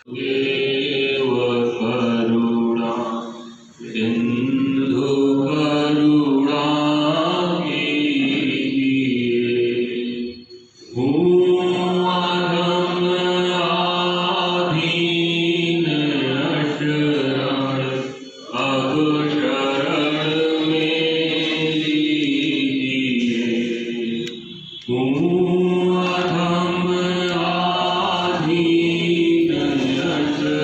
देव करुणा सिंधु करुणा आधीन शरण अब शरण मेरी अधम आधीन शरण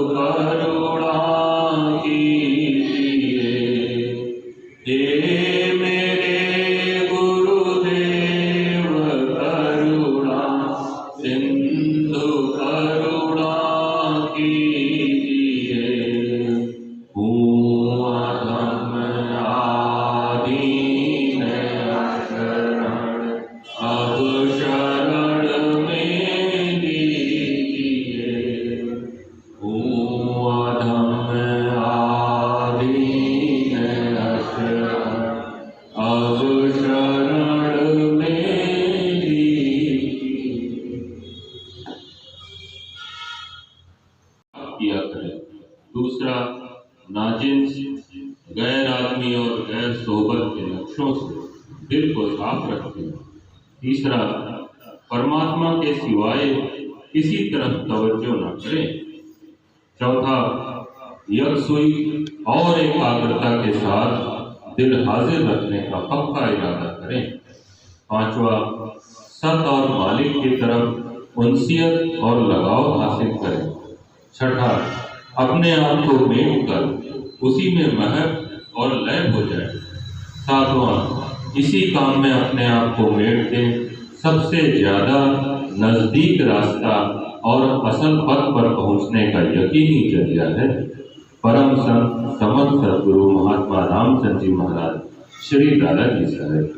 करुणा कीजिए। हे मेरे गुरुदेव करुणा सिंधु करुणा कीजिए। हूँ अधम आदीन शरण अब शरण में लीजिए। हूँ अधम आदीन शरण अब शरण में लीजिए। किया करें। दूसरा, नाजिन्स, गैर आदमी और गैर सोहबत के नक्शों से दिल को साफ रखें। तीसरा, परमात्मा के सिवाय किसी तरफ तवज्जो न करें। चौथा, यकसुई और एकाग्रता के साथ दिल हाजिर रखने का पक्का इरादा करें। पांचवा, सत और मालिक की तरफ उनसियत और लगाव हासिल करें। छठा, अपने आप को मेट कर उसी में महक और लय हो जाए। सातवां, इसी काम में अपने आप को मेट दें। सबसे ज्यादा नजदीक रास्ता और असल पथ पर पहुंचने का यकीनी जरिया है। परम संत समर्थ सदगुरु महात्मा रामचंद्र जी महाराज श्री दादाजी साहब।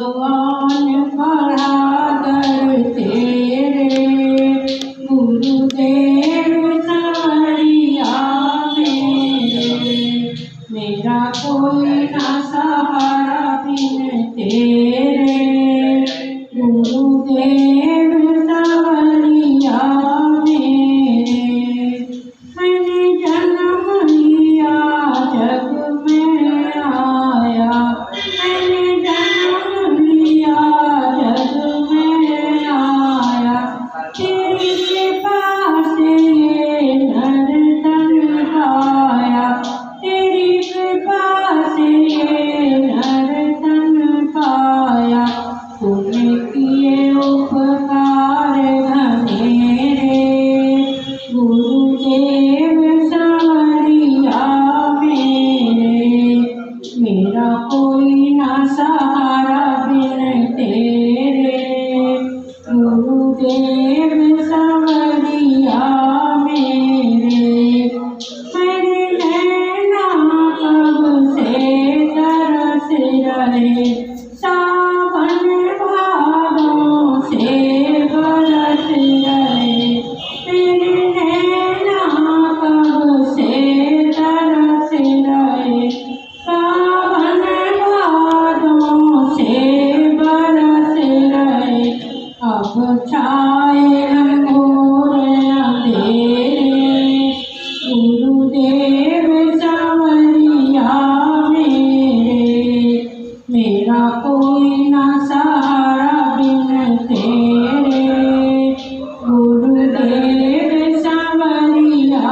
भगवान बहादुर तेरे, गुरुदेव सांवरिया मेरे, मेरा कोई ना सहारा बिन तेरे, गुरुदेव सांवरिया मेरे। मैंने जन्म लिया जग में आया, मैंने जन्म लिया जग में आया, तेरी कृपा से ये नर तन पाया, तेरी कृपा से ये नर तन पाया। तूने किए उपकार घनेरे, गुरुदेव सांवरिया मेरे, मेरा कोई ना सहारा बिन तेरे, गुरुदेव सांवरिया मेरे। मेरे नैना कब से तरस रहे, सावन भादों से बरस रहे, मेरे नैना कब से तरस रहे, सावन भादों से बरस रहे। अब छाए घोर अंधेरे, गुरुदेव सांवरिया मेरे, मेरा कोई ना सहारा बिन तेरे, गुरुदेव सांवरिया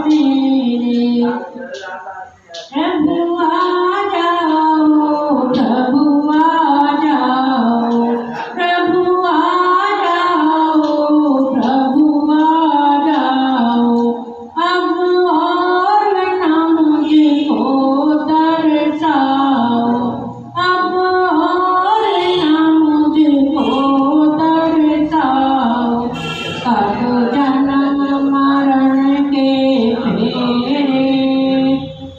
मेरे। प्रभु आ जाओ, प्रभु आ जाओ, प्रभु आ जाओ, प्रभु आ जाओ, अब और न मुझको तरसाओ, अब और न मुझको तरसाओ। कब जन्म मरण के फेरे,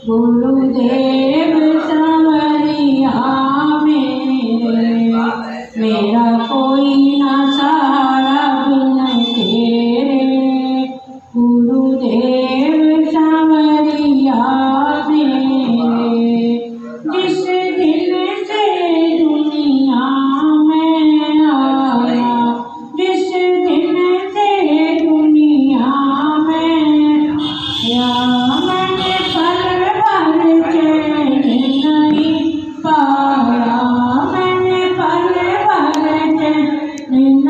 गुरुदेव सांवरिया मेरे, मेरा कोई ना सहारा बिन तेरे, गुरुदेव सांवरिया मेरे। जिस दिन से दुनिया में आया, जिस दिन से दुनिया में आया, मैंने पल भर चैन नहीं पाया, मैंने पल भर चैन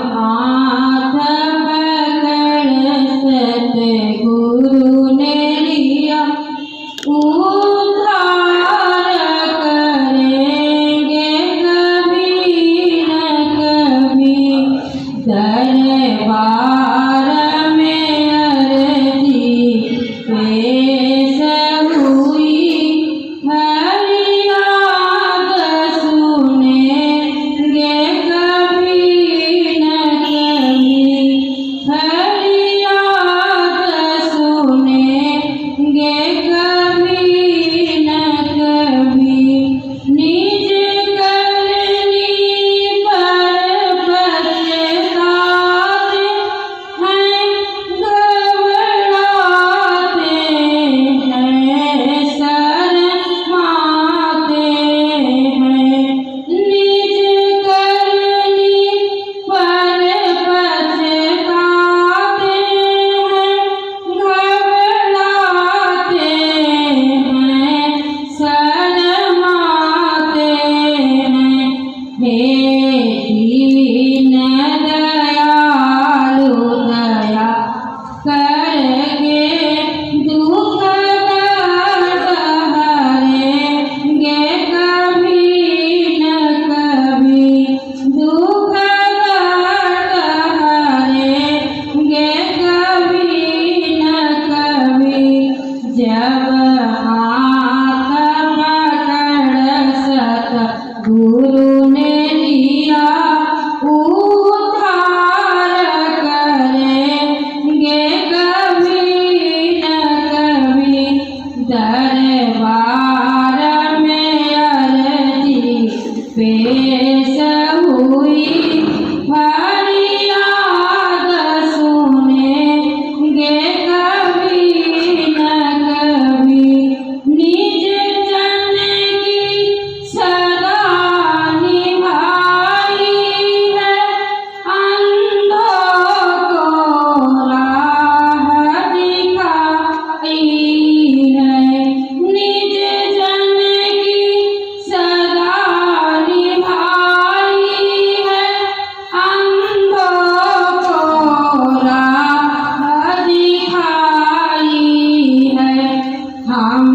हाथ पकड़ सतगुरु ने लिया उद्धार करेंगे कभी न कभी। दरबार में अर्जी पेश हुई फरियाद सुनेंगे कभी न कभी। फरियाद सुनेंगे कभी न कभी। निज करनी पर पछताते हैं घबराते हैं शर्माते हैं। निज करनी पर पछताते हैं घबराते हैं शर्माते हैं। हे दीन दयालु दया करके दुख दर्द हरेंगे कभी न कभी। दुख दर्द हरेंगे कभी न कभी। जब हाथ पकड़ सतगुरु ने लिया उद्धार करेंगे कभी न कभी। दरबार में अर्जी पेश हुई फरियाद सुनेंगे कभी न कभी। निज जन की सदा निभाई है अंधों को राह दिखाई है। निज जन की सदा निभाई है अंधों को राह दिखाई है। हम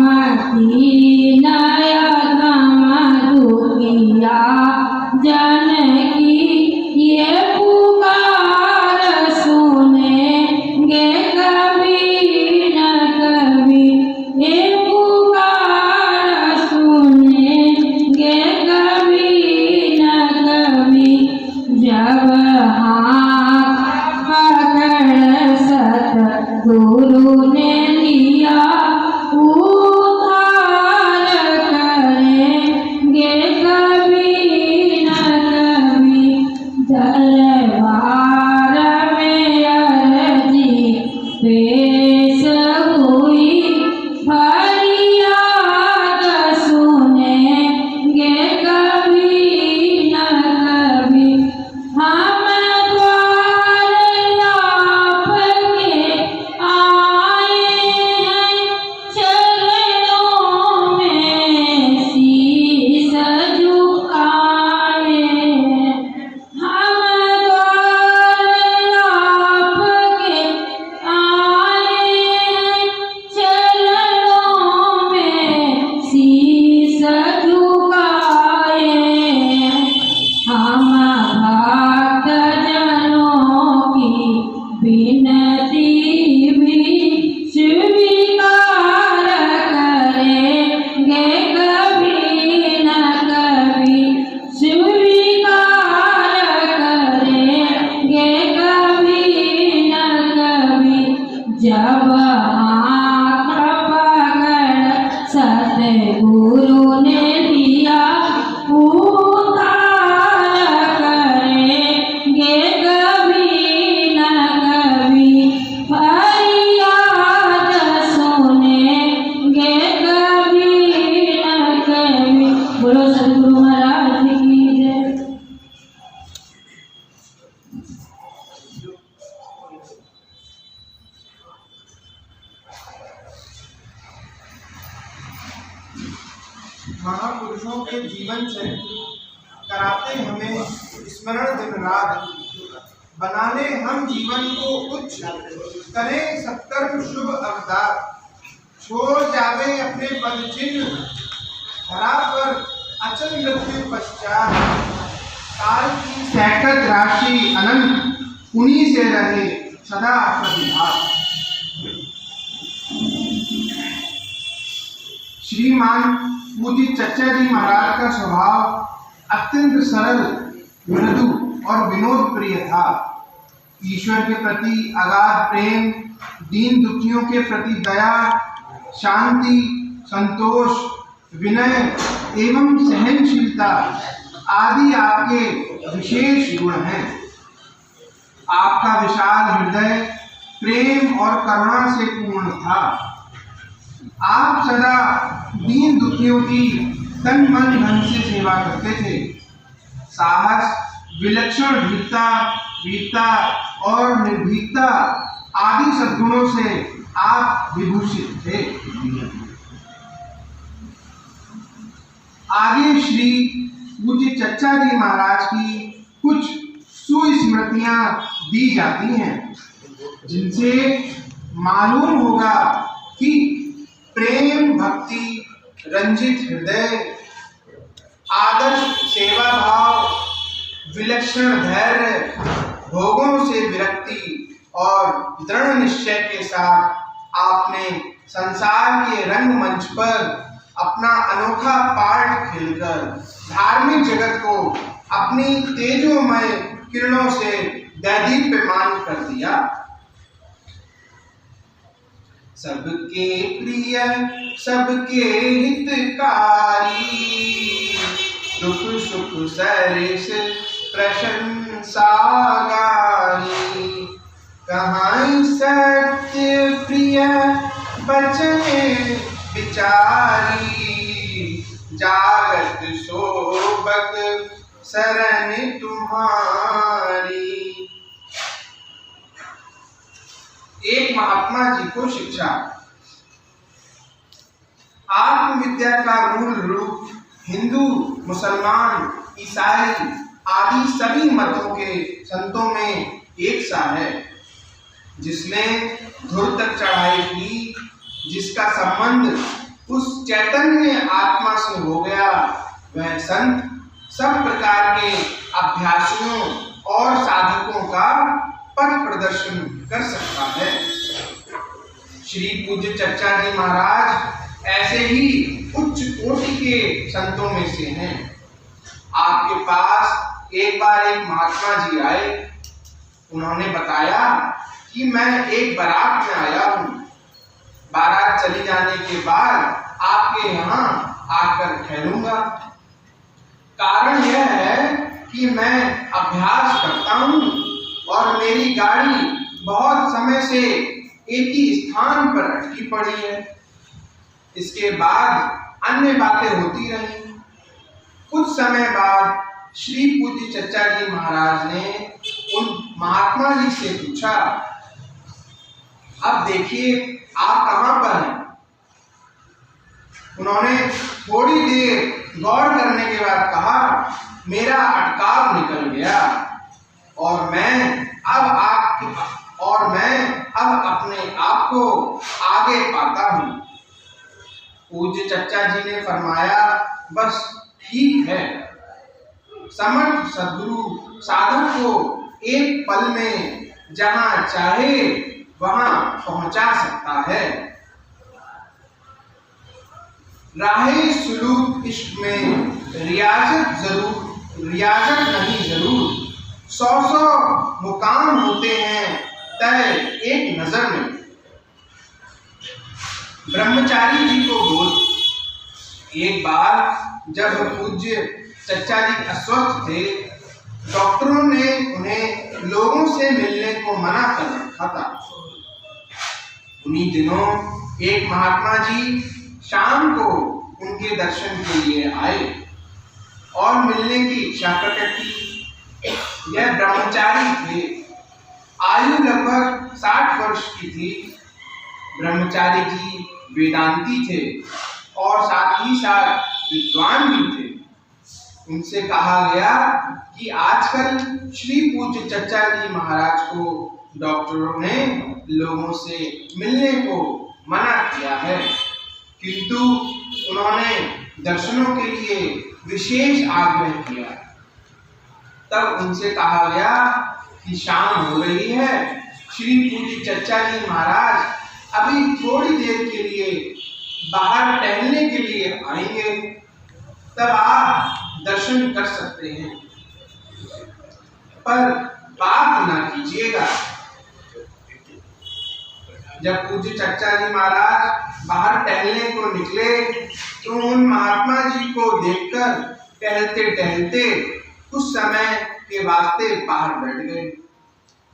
दीन अधम दुखिया जन की ये पुकार सुनेंगे कभी न कभी। ये पुकार सुनेंगे कभी न कभी। जब हाथ पकड़ सतगुरु ने लिया उद्धार करेंगे कभी न कभी। दरबार में अर्जी पेश हुई फरियाद सुनेंगे कभी न कभी। हम द्वार आपके आए हैं चरणों में शीश झुकाए। हम द्वार आपके आए हैं चरणों में शीश झुकाए। हम भक्त जनों की विनती भी स्वीकार करेंगे कभी न कभी। स्वीकार करेंगे कभी न कभी। जब हाथ पकड़ सतगुरु ने लिया उद्धार करेंगे कभी न कभी। फरियाद सुनेंगे कभी न कभी। बोलो सतगुरु महाराज की जय। महापुरुषों के जीवन चरित्र कराते हमें स्मरण दिन रात। बना ले हम जीवन को उच्च, करें सत्कर्म शुभ अवतार, छोड़ जावे अपने पद चिन्ह, धरा पर अचल मृत्यु पश्चात, काल की सैकत राशि अनंत, उन्हीं से रहे सदा प्रतिभात। श्रीमान पूज्य चच्चा जी महाराज का स्वभाव अत्यंत सरल, मृदु और विनोद प्रिय था। ईश्वर के प्रति अगाध प्रेम, दीन दुखियों के प्रति दया, शांति, संतोष, विनय एवं सहनशीलता आदि आपके विशेष गुण हैं। आपका विशाल हृदय प्रेम और करुणा से पूर्ण था। आप सदा दीन दुखियों की तन मन धन से सेवा करते थे। साहस, विलक्षण वीरता और निर्भीकता आदि सद्गुणों से आप विभूषित थे। आगे श्री पूज्य चच्चा जी महाराज की कुछ सुस्मृतियां दी जाती हैं, जिनसे मालूम होगा कि प्रेम भक्ति, रंजित हृदय, आदर्श सेवा भाव, विलक्षण धैर्य, भोगों से विरक्ति और दृढ़ निश्चय के साथ आपने संसार के रंगमंच पर अपना अनोखा पार्ट खेलकर धार्मिक जगत को अपनी तेजोमय किरणों से दैदीप्यमान कर दिया। सबके प्रिय, सबके हितकारी, दुख सुख सरिस प्रशंसा गारी, कहाँ सत्य प्रिय बचने विचारी, जागत सोबत शरण तुम्हारी। एक महात्मा जी को शिक्षा। आत्मविद्या का मूल रूप हिंदू, मुसलमान, ईसाई आदि सभी मतों के संतों में एक सा है। जिसने धुर तक चढ़ाई की, जिसका संबंध उस चैतन्य आत्मा से हो गया, वह संत सब प्रकार के अभ्यासियों और साधकों का पथ प्रदर्शन कर सकता है। श्री पूज्य चच्चा जी महाराज ऐसे ही उच्च कोटि के संतों में से हैं। आपके पास एक बार एक महात्मा जी आए। उन्होंने बताया कि मैं एक बारात में आया हूँ। बारात चली जाने के बाद आपके यहाँ आकर ठहरूंगा। कारण यह है कि मैं अभ्यास करता हूँ और मेरी गाड़ी बहुत समय से एक ही स्थान पर अटकी पड़ी है। इसके बाद अन्य बातें होती रही। कुछ समय बाद श्री पूज्य चच्चा जी महाराज ने उन महात्मा जी से पूछा, अब देखिए आप कहाँ पर हैं? उन्होंने थोड़ी देर गौर करने के बाद कहा, मेरा अटकाव निकल गया और मैं अब अपने आप को आगे पाता हूँ। पूज्य चच्चा जी ने फरमाया, बस ठीक है। समर्थ सद्गुरु साधक को एक पल में जहाँ चाहे वहाँ पहुँचा सकता है। राहे सुलूक इश्क में रियाजत नहीं जरूर, 100 मुकाम होते हैं तय एक नजर में। ब्रह्मचारी जी को बोल। एक बार जब पूज्य चच्चा जी अस्वस्थ थे, डॉक्टरों ने उन्हें लोगों से मिलने को मना कर रखा था। उन्हीं दिनों एक महात्मा जी शाम को उनके दर्शन के लिए आए और मिलने की इच्छा प्रकट की। यह ब्रह्मचारी थे। आयु लगभग 60 वर्ष की थी। ब्रह्मचारी जी वेदांती थे और साथ ही साथ विद्वान भी थे। उनसे कहा गया कि आजकल श्री पूज्य चचा जी महाराज को डॉक्टरों ने लोगों से मिलने को मना किया है, किंतु उन्होंने दर्शनों के लिए विशेष आग्रह किया। तब उनसे कहा गया कि शाम हो रही है, श्री पूज्य चचा जी महाराज अभी थोड़ी देर के लिए बाहर टहलने के लिए आएंगे, तब आप दर्शन कर सकते हैं, पर पाप ना कीजिएगा। जब पूज्य चचा जी महाराज बाहर टहलने को निकले तो उन महात्मा जी को देखकर टहलते टहलते कुछ समय के वास्ते बाहर बैठ गए।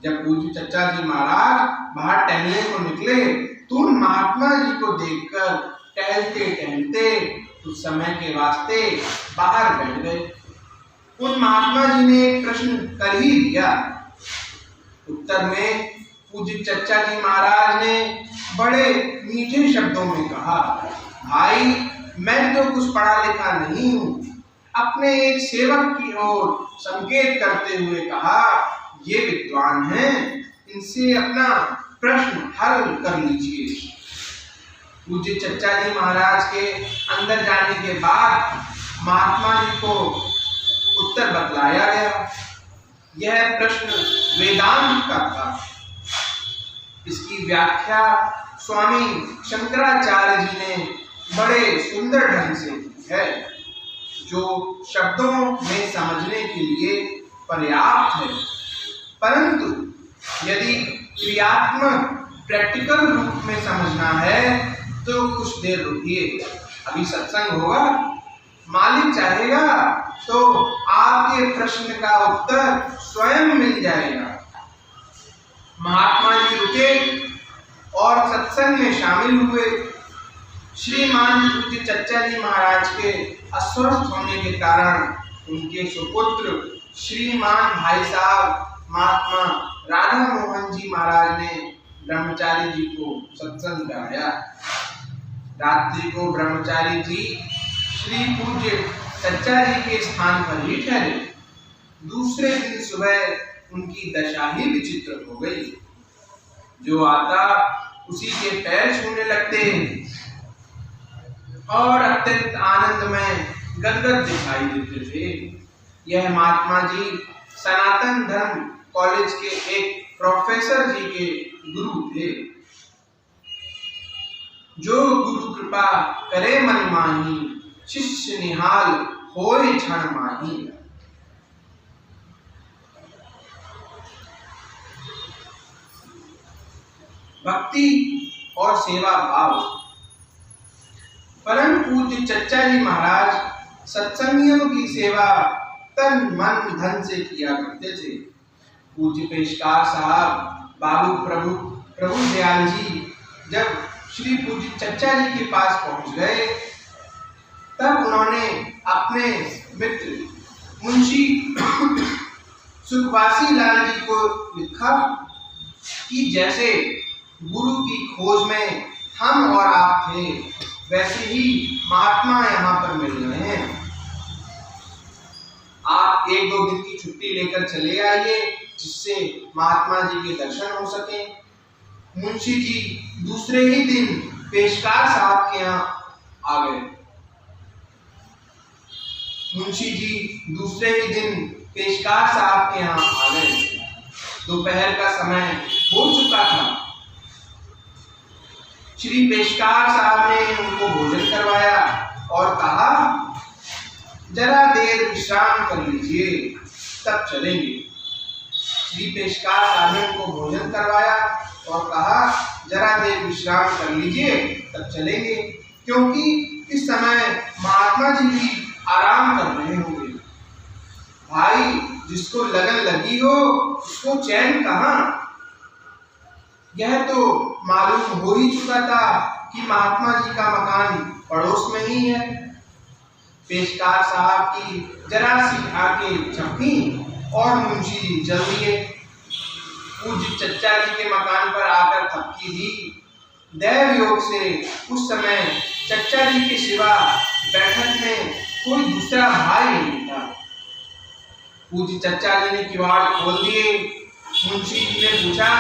जब पूज्य चचा जी महाराज बाहर टहलने को निकले तो उन महात्मा जी को देखकर टहलते टहलते कुछ समय के वास्ते बाहर बैठ गए। उन महात्मा जी ने एक प्रश्न कर ही दिया। उत्तर में पूज्य चचा जी महाराज ने बड़े मीठे शब्दों में कहा, भाई मैं तो कुछ पढ़ा लिखा नहीं हूँ। अपने एक सेवक की ओर संकेत करते हुए कहा, ये विद्वान हैं, इनसे अपना प्रश्न हल कर लीजिए। पूज्य चचा जी महाराज के अंदर जाने के बाद महात्मा जी को उत्तर बतलाया गया। यह प्रश्न वेदांत का था। इसकी व्याख्या स्वामी शंकराचार्य जी ने बड़े सुंदर ढंग से की है, जो शब्दों में समझने के लिए पर्याप्त है। परंतु यदि क्रियात्मक प्रैक्टिकल रूप में समझना है तो कुछ देर रुकिए, अभी सत्संग होगा। मालिक चाहेगा तो आपके प्रश्न का उत्तर स्वयं मिल जाएगा। महात्मा जी रुके और सत्संग में शामिल हुए। श्रीमान पूज्य चचा जी महाराज के अस्वस्थ होने के कारण उनके सुपुत्र श्रीमान भाई साहब महात्मा राधा मोहन जी महाराज ने ब्रह्मचारी जी को सत्संग कराया। रात्रि को ब्रह्मचारी जी श्री पूज्य चचा जी के स्थान पर ही ठहरे। दूसरे दिन सुबह उनकी दशा ही विचित्र हो गई। जो आता उसी के पैर छूने लगते और अत्यंत आनंद में गदगद दिखाई देते थे। यह महात्मा जी सनातन धर्म कॉलेज के एक प्रोफेसर जी के गुरु थे। जो गुरु कृपा करे मन माही, शिष्य निहाल होए क्षण माही। भक्ति और सेवा भाव। परम पूज्य चचा जी महाराज सत्संगियों की सेवा तन मन धन से किया करते थे। पूज्य पेशकार साहब बाबू प्रभु दयाल जी जब श्री पूज्य चचा जी के पास पहुंच गए, तब उन्होंने अपने मित्र मुंशी सुखवासी लाल जी को लिखा कि जैसे गुरु की खोज में हम और आप थे, वैसे ही महात्मा यहाँ पर मिल रहे हैं। आप 1-2 दिन की छुट्टी लेकर चले आइए, जिससे महात्मा जी के दर्शन हो सके। मुंशी जी दूसरे ही दिन पेशकार साहब के यहाँ आ गए। मुंशी जी दूसरे ही दिन पेशकार साहब के यहाँ आ गए। दोपहर का समय हो चुका था। श्री पेशकार साहब ने उनको भोजन करवाया और कहा, जरा देर विश्राम कर लीजिए, तब चलेंगे। श्री पेशकार साहब ने उनको भोजन करवाया और कहा, जरा देर विश्राम कर लीजिए, तब चलेंगे, क्योंकि इस समय महात्मा जी भी आराम कर रहे होंगे। भाई, जिसको लगन लगी हो उसको चैन कहाँ। यह तो मालूम हो ही चुका था कि महात्मा जी का मकान पड़ोस में ही है। पेशकार साहब की जरा सी आंखें झपकी और मुंशी जी जल दिए। पूज्य चचा जी के मकान पर आकर थपकी दी। दैव योग से उस समय चचा जी के सिवा बैठक में कोई दूसरा भाई नहीं था। पूज्य चच्चा जी ने किवाड़ खोल दिए। मुंशी जी ने पूछा,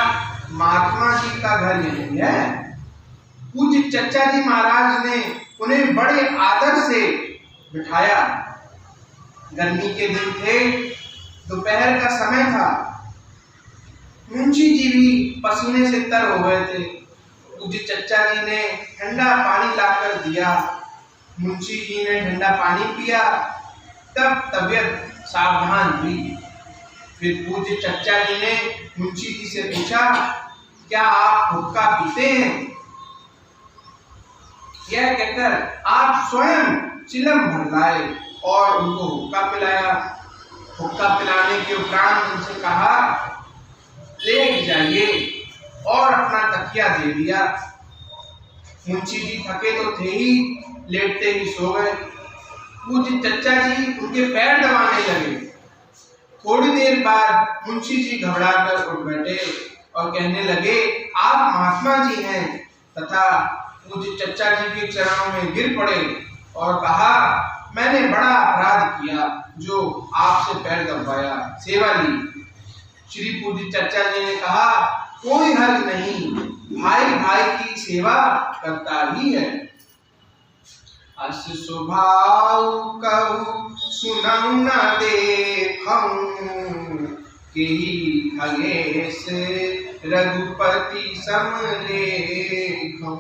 महात्मा जी का घर यही है? पूज्य चच्चा जी महाराज ने उन्हें बड़े आदर से बिठाया। गर्मी के दिन थे, दोपहर का समय था। मुंशी जी भी पसीने से तर हो गए थे। पूज्य चच्चा जी ने ठंडा पानी लाकर दिया। मुंशी जी ने ठंडा पानी पिया, तब तबीयत सावधान हुई। फिर पूज्य चच्चा जी ने मुंशी जी से पूछा, क्या आप हुक्का पीते हैं? यह कहकर आप स्वयं चिलम भर लाए और उनको हुक्का पिलाया। हुक्का पिलाने के उपरांत उनसे कहा, लेट जाइए, और अपना तकिया दे दिया। मुंशी जी थके तो थे ही, लेटते ही सो गए। पूज्य चच्चा जी उनके पैर दबाने लगे। थोड़ी देर बाद मुंशी जी घबराकर उठ बैठे और कहने लगे, आप महात्मा जी हैं, तथा पूज्य चच्चा जी के चरणों में गिर पड़े और कहा, मैंने बड़ा अपराध किया जो आपसे पैर दबाया, सेवा ली। श्री पूज्य चच्चा जी ने कहा, कोई हर्ज नहीं, भाई भाई की सेवा करता ही है। अस स्वभाव कहूँ सुनऊ न देखऊँ, केही खगेश रघुपति सम लेखऊँ।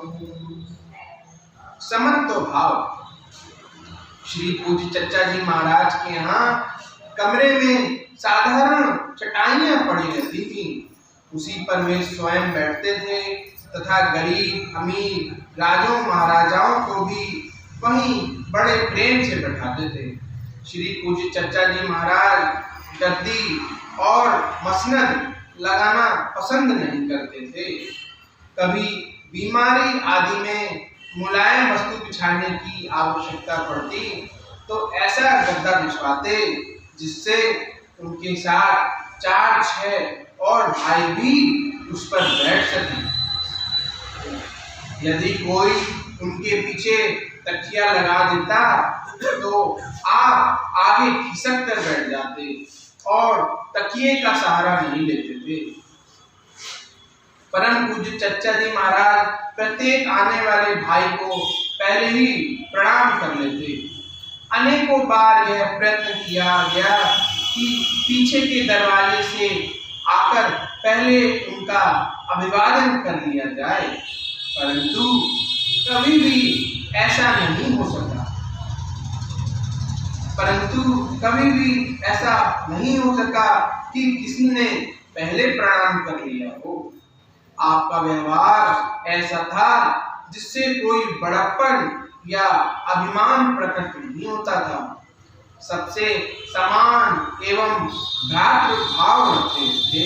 समत्व भाव। श्री पूज्य चच्चा जी महाराज के यहाँ कमरे में साधारण चटाइयां पड़ी रहती थी। उसी पर वे स्वयं बैठते थे तथा गरीब अमीर राजों महाराजाओं को भी वहीं बड़े प्रेम से बैठाते थे। श्री पूज्य चच्चा जी महाराज गद्दी और मसनद लगाना पसंद नहीं करते थे। कभी बीमारी आदि में मुलायम वस्तु बिछाने की आवश्यकता पड़ती तो ऐसा गद्दा बिछवाते जिससे उनके साथ 4-6 और भाई भी उस पर बैठ सकें। यदि कोई उनके पीछे तकिया लगा देता तो आप आगे खिसक कर बैठ जाते और तकिए का सहारा नहीं लेते थे। परम पूज्य चच्चा जी महाराज प्रत्येक आने वाले भाई को पहले ही प्रणाम कर लेते। अनेकों बार यह प्रयत्न किया गया कि पीछे के दरवाजे से आकर पहले उनका अभिवादन कर लिया जाए, परंतु कभी भी ऐसा नहीं हो सका। कि किसी ने पहले प्रणाम कर लिया हो। आपका व्यवहार ऐसा था जिससे कोई बड़प्पन या अभिमान प्रकट नहीं होता था। सबसे समान एवं भ्रातृभाव रखते थे।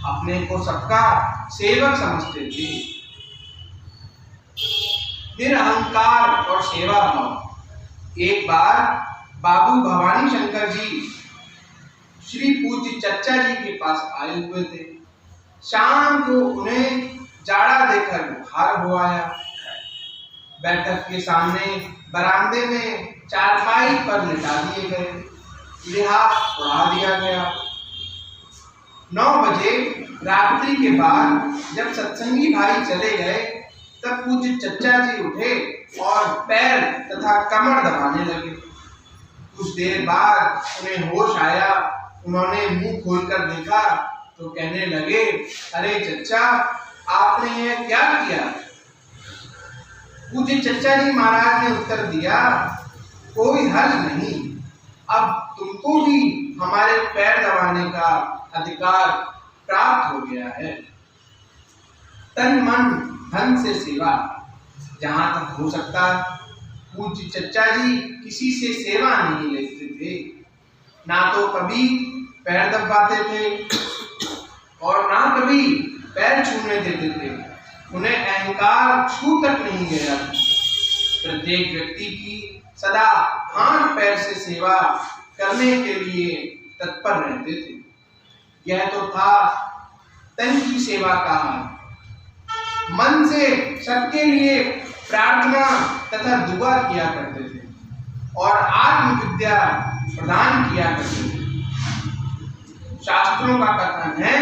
अपने को सबका सेवक समझते थे। निरहंकार और सेवा भाव। एक बार बाबू भवानी शंकर जी श्री पूज्य चच्चा जी के पास आए हुए थे। शाम को उन्हें जाड़ा देकर बुखार हो आया। बैठक के सामने बरामदे में चारपाई पर लिटा दिए गए, लिहाफ उड़ा दिया गया। 9 बजे रात्रि के बाद जब सत्संगी भाई चले गए तब पूज्य चच्चा जी उठे और पैर तथा कमर दबाने लगे। कुछ देर बाद उन्हें होश आया। उन्होंने मुंह खोलकर देखा तो कहने लगे, अरे चच्चा, आपने यह क्या किया? पूज्य चच्चा जी महाराज ने उत्तर दिया, कोई हल नहीं, अब तुमको भी हमारे पैर दबाने का अधिकार प्राप्त हो गया है। तन मन धन से सेवा। जहां तक हो सकता पूज्य चच्चा जी किसी से सेवा नहीं लेते थे। ना तो कभी पैर दबाते थे और ना कभी पैर छूने देते थे। उन्हें अहंकार छू तक नहीं गया। प्रत्येक व्यक्ति की सदा हाथ पैर से सेवा करने के लिए तत्पर रहते थे। यह तो था तन की सेवा का हाल। मन से सबके लिए प्रार्थना तथा दुआ किया करते थे और आत्म विद्या प्रदान किया करते थे। शास्त्रों का कथन है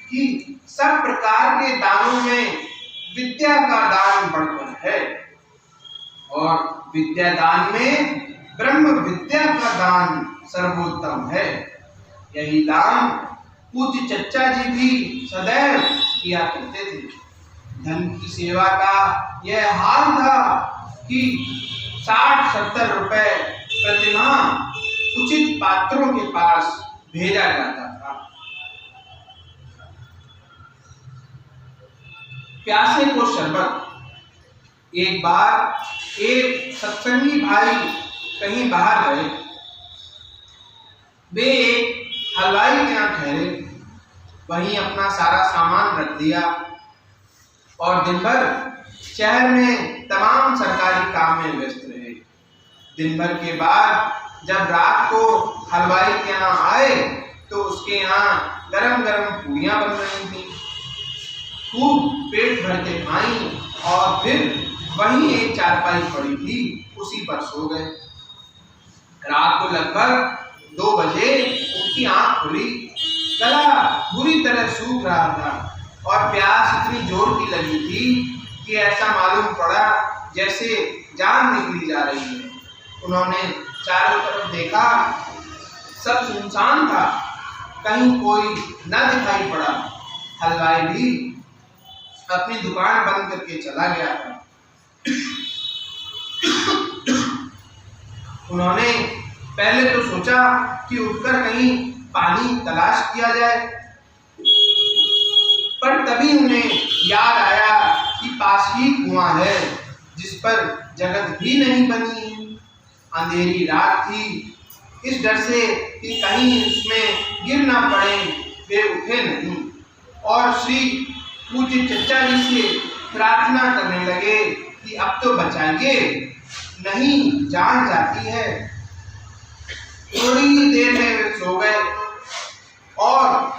कि सब प्रकार के दानों में विद्या का दान बढ़कर है और विद्या दान में ब्रह्म विद्या का दान सर्वोत्तम है। यही दान पूज्य चच्चा जी भी सदैव किया करते थे। धन की सेवा का यह हाल था कि 60-70 रुपए प्रतिमाह उचित पात्रों के पास भेजा जाता था। प्यासे को शरबत। एक बार एक सत्संगी भाई कहीं बाहर गए। वे एक हलवाई के यहाँ ठहरे, वहीं अपना सारा सामान रख दिया और दिन भर शहर में तमाम सरकारी काम में व्यस्त रहे। दिन भर के बाद जब रात को हलवाई के यहाँ आए तो उसके यहाँ गरम गरम पूड़ियाँ बन रही थी। खूब पेट भर के खाई और फिर वहीं एक चारपाई पड़ी थी, उसी पर सो गए। रात को लगभग 2 बजे उनकी आंख खुली। गला बुरी तरह सूख रहा था और प्यास इतनी जोर की लगी थी कि ऐसा मालूम पड़ा जैसे जान निकली जा रही है। उन्होंने चारों तरफ देखा, सब सुनसान था, कहीं कोई न दिखाई पड़ा। हलवाई भी अपनी दुकान बंद करके चला गया था। उन्होंने पहले तो सोचा कि उठकर कहीं पानी तलाश किया जाए, पर तभी उन्हें याद आया कि पास ही कुआं है जिस पर जगत भी नहीं बनी है। अंधेरी रात थी, इस डर से कि कहीं उसमें गिर ना पड़े वे उठे नहीं और श्री पूज्य चच्चा जी से प्रार्थना करने लगे कि अब तो बचाइए, नहीं जान जाती है। थोड़ी ही देर में वे सो गए और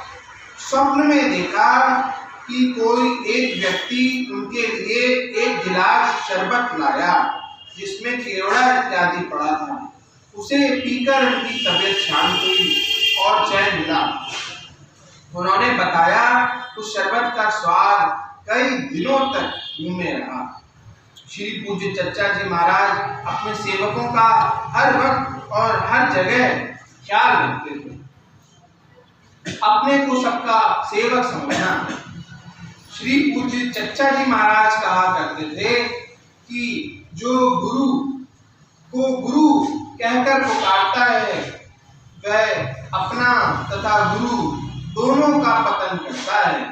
स्वप्न में देखा कि कोई एक व्यक्ति उनके लिए एक गिलास शरबत लाया जिसमें केवड़ा इत्यादि पड़ा था। उसे पीकर उनकी तबीयत शांत हुई और चैन मिला। उन्होंने बताया उस शरबत का स्वाद कई दिनों तक मुंह में रहा। श्री पूज्य चच्चा जी महाराज अपने सेवकों का हर वक्त और हर जगह ख्याल रखते थे। अपने को सबका सेवक समझना। श्री पूज्य चच्चा जी महाराज कहा करते थे कि जो गुरु को गुरु कहकर पुकारता है वह अपना तथा गुरु दोनों का पतन करता है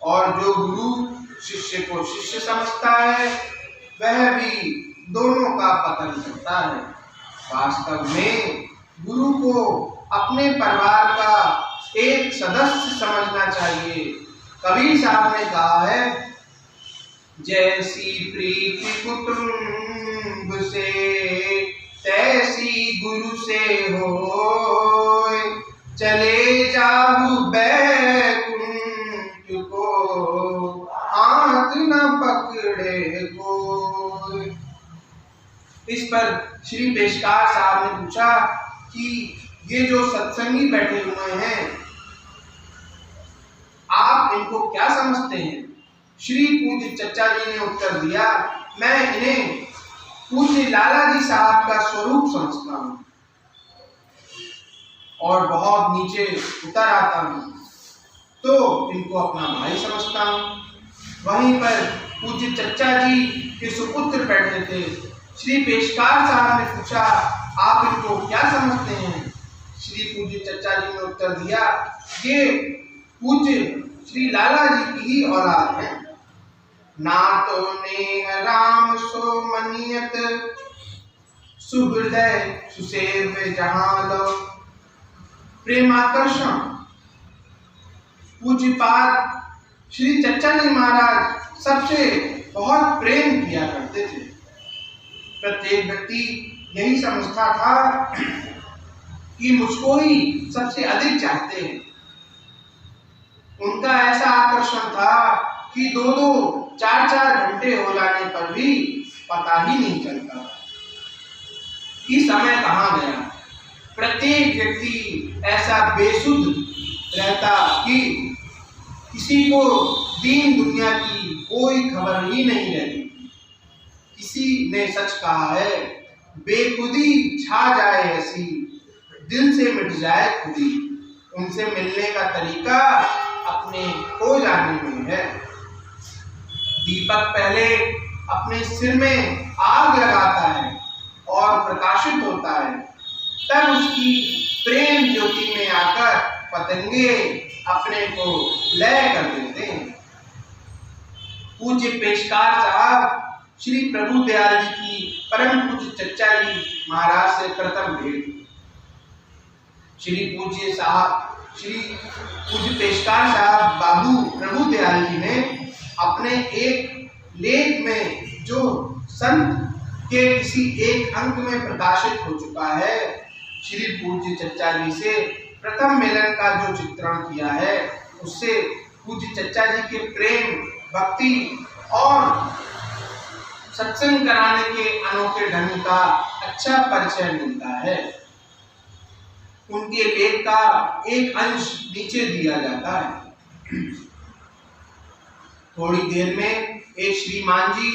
और जो गुरु शिष्य को शिष्य समझता है वह भी दोनों का पतन करता है। वास्तव में गुरु को अपने परिवार का एक सदस्य समझना चाहिए। कबीर साहब ने कहा है, जैसी प्रीति कुटुंब से तैसी गुरु से होए, चले जाहु बैकुंठ को हाथ न पकड़े कोई। इस पर श्री पेशकार साहब ने पूछा कि ये जो सत्संगी बैठे हुए हैं आप इनको क्या समझते हैं? श्री पूज्य चच्चा जी ने उत्तर दिया, मैं इन्हें पूज्य लाला जी साहब का स्वरूप समझता हूँ और बहुत नीचे उतर आता हूँ तो इनको अपना भाई समझता हूँ। वहीं पर पूज्य चच्चा जी के सुपुत्र बैठे थे। श्री पेशकार साहब ने पूछा, आप इनको क्या समझते हैं? श्री पूज्य चच्चा जी ने उत्तर दिया, ये पूज्य श्री लाला जी की ही औलाद है। ना तो नेह राम सो मनियत, सुहृदय सुसेव जहां लो। प्रेमाकर्षण। पूज्यपाद श्री चच्चा जी महाराज सबसे बहुत प्रेम किया करते थे। प्रत्येक व्यक्ति यही समझता था कि मुझको ही सबसे अधिक चाहते हैं। उनका ऐसा आकर्षण था कि 2-2, 4-4 घंटे हो जाने पर भी पता ही नहीं चलता कि समय कहाँ गया। प्रत्येक व्यक्ति ऐसा बेसुध रहता कि किसी को दीन दुनिया की कोई खबर ही नहीं रहती। किसी ने सच कहा है, बेखुदी छा जाए ऐसी, दिल से मिट जाए खुदी। उनसे मिलने का तरीका अपने खो जाने में है। दीपक पहले अपने सिर में आग लगाता है और प्रकाशित होता है, तब उसकी प्रेम ज्योति में आकर पतंगे अपने को लय कर देते हैं। पूज्य पेशकार साहब श्री प्रभु दयाल जी की परम पूज्य चच्चा जी महाराज से प्रथम भेंट। श्री पूज्य पेशकार साहब बाबू प्रभु दयाल जी ने अपने एक लेख में जो संत के किसी एक अंक में प्रकाशित हो चुका है, श्री पूज्य चच्चा जी से प्रथम मिलन का जो चित्रण किया है, उससे पूज्य चच्चा जी के प्रेम, भक्ति और सत्संग कराने के अनोखे ढंग का अच्छा परिचय मिलता है। उनके लेख का एक अंश नीचे दिया जाता है। थोड़ी देर में एक श्रीमान जी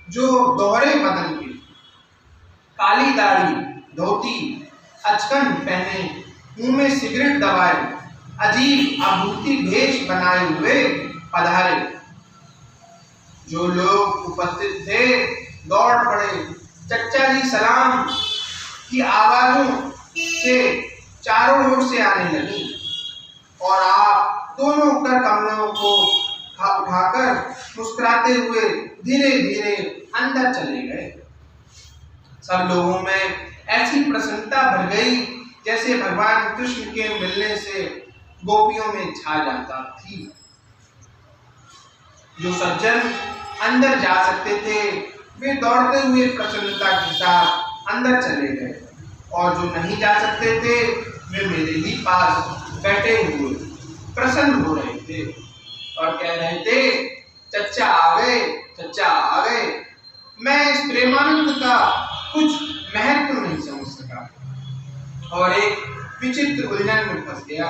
जो दोहरे बदन के, काली दाढ़ी, धोती, अचकन पहने, मुंह में सिगरेट दबाए, अजीब आभूति भेष बनाए हुए पधारे। जो लोग उपस्थित थे दौड़ पड़े। चच्चा जी सलाम की आवाजों से चारों ओर से आने लगी और आप दोनों कर कमलों को उठाकर मुस्कुराते हुए धीरे धीरे अंदर चले गए। सब लोगों में ऐसी प्रसन्नता भर गई जैसे भगवान कृष्ण के मिलने से गोपियों में छा जाता थी। जो सज्जन अंदर जा सकते थे वे दौड़ते हुए प्रसन्नता के साथ अंदर चले गए और जो नहीं जा सकते थे वे मेरे ही पास बैठे हुए प्रसन्न हो रहे थे और कह रहे थे, चच्चा आ गए, चच्चा आ गए। मैं इस प्रेमानंद का कुछ महत्व नहीं समझ सका और एक विचित्र उलझन में फंस गया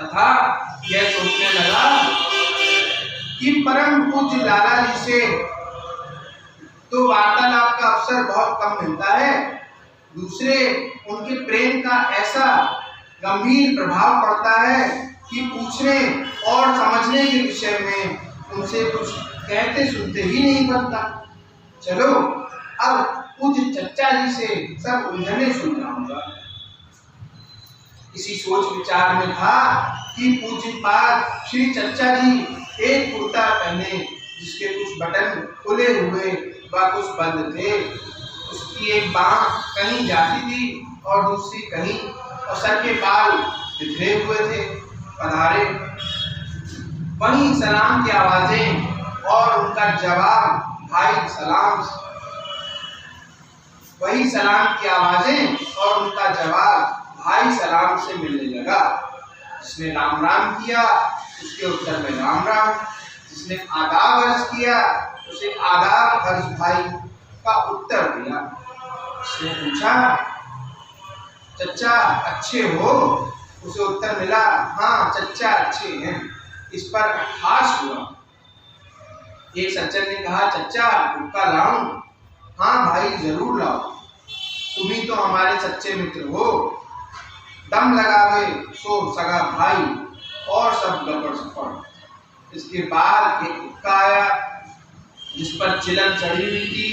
तथा यह सोचने लगा कि परम पूज्य लाला जी से तो वार्तालाप का अवसर बहुत कम मिलता है, दूसरे उनके प्रेम का ऐसा गंभीर प्रभाव पड़ता है कि पूछने और समझने के विषय में उनसे कुछ कहते सुनते ही नहीं बनता। चलो अब पूज्य चच्चा जी से सब उलझने सुलझाऊंगा। इसी सोच विचार में था कि पूज्य पाद श्री चच्चा जी एक कुर्ता पहने जिसके कुछ बटन खुले हुए व कुछ बंद थे, उसकी एक बांह कहीं जाती थी और दूसरी कहीं, और सर के बाल बिखरे हुए थे, पधारे। वहीं सलाम की आवाजें और उनका जवाब भाई सलाम, वही सलाम की आवाजें और उनका जवाब भाई सलाम से मिलने लगा। जिसने राम राम किया उसके उत्तर में राम राम, जिसने आदाब अर्ज किया उसे आदाब अर्ज भाई का उत्तर दिया। उसने पूछा, चच्चा अच्छे हो? उसे उत्तर मिला, हाँ चच्चा अच्छे हैं। इस पर हास हुआ। एक सज्जन ने कहा, चच्चा गुटखा लाऊं? हाँ भाई जरूर लाओ, तुम ही तो हमारे सच्चे मित्र हो। दम लगावे सो सगा भाई, और सब गड़बड़ सफल। इसके बाद एक हुक्का आया जिस पर चिलम चढ़ी हुई थी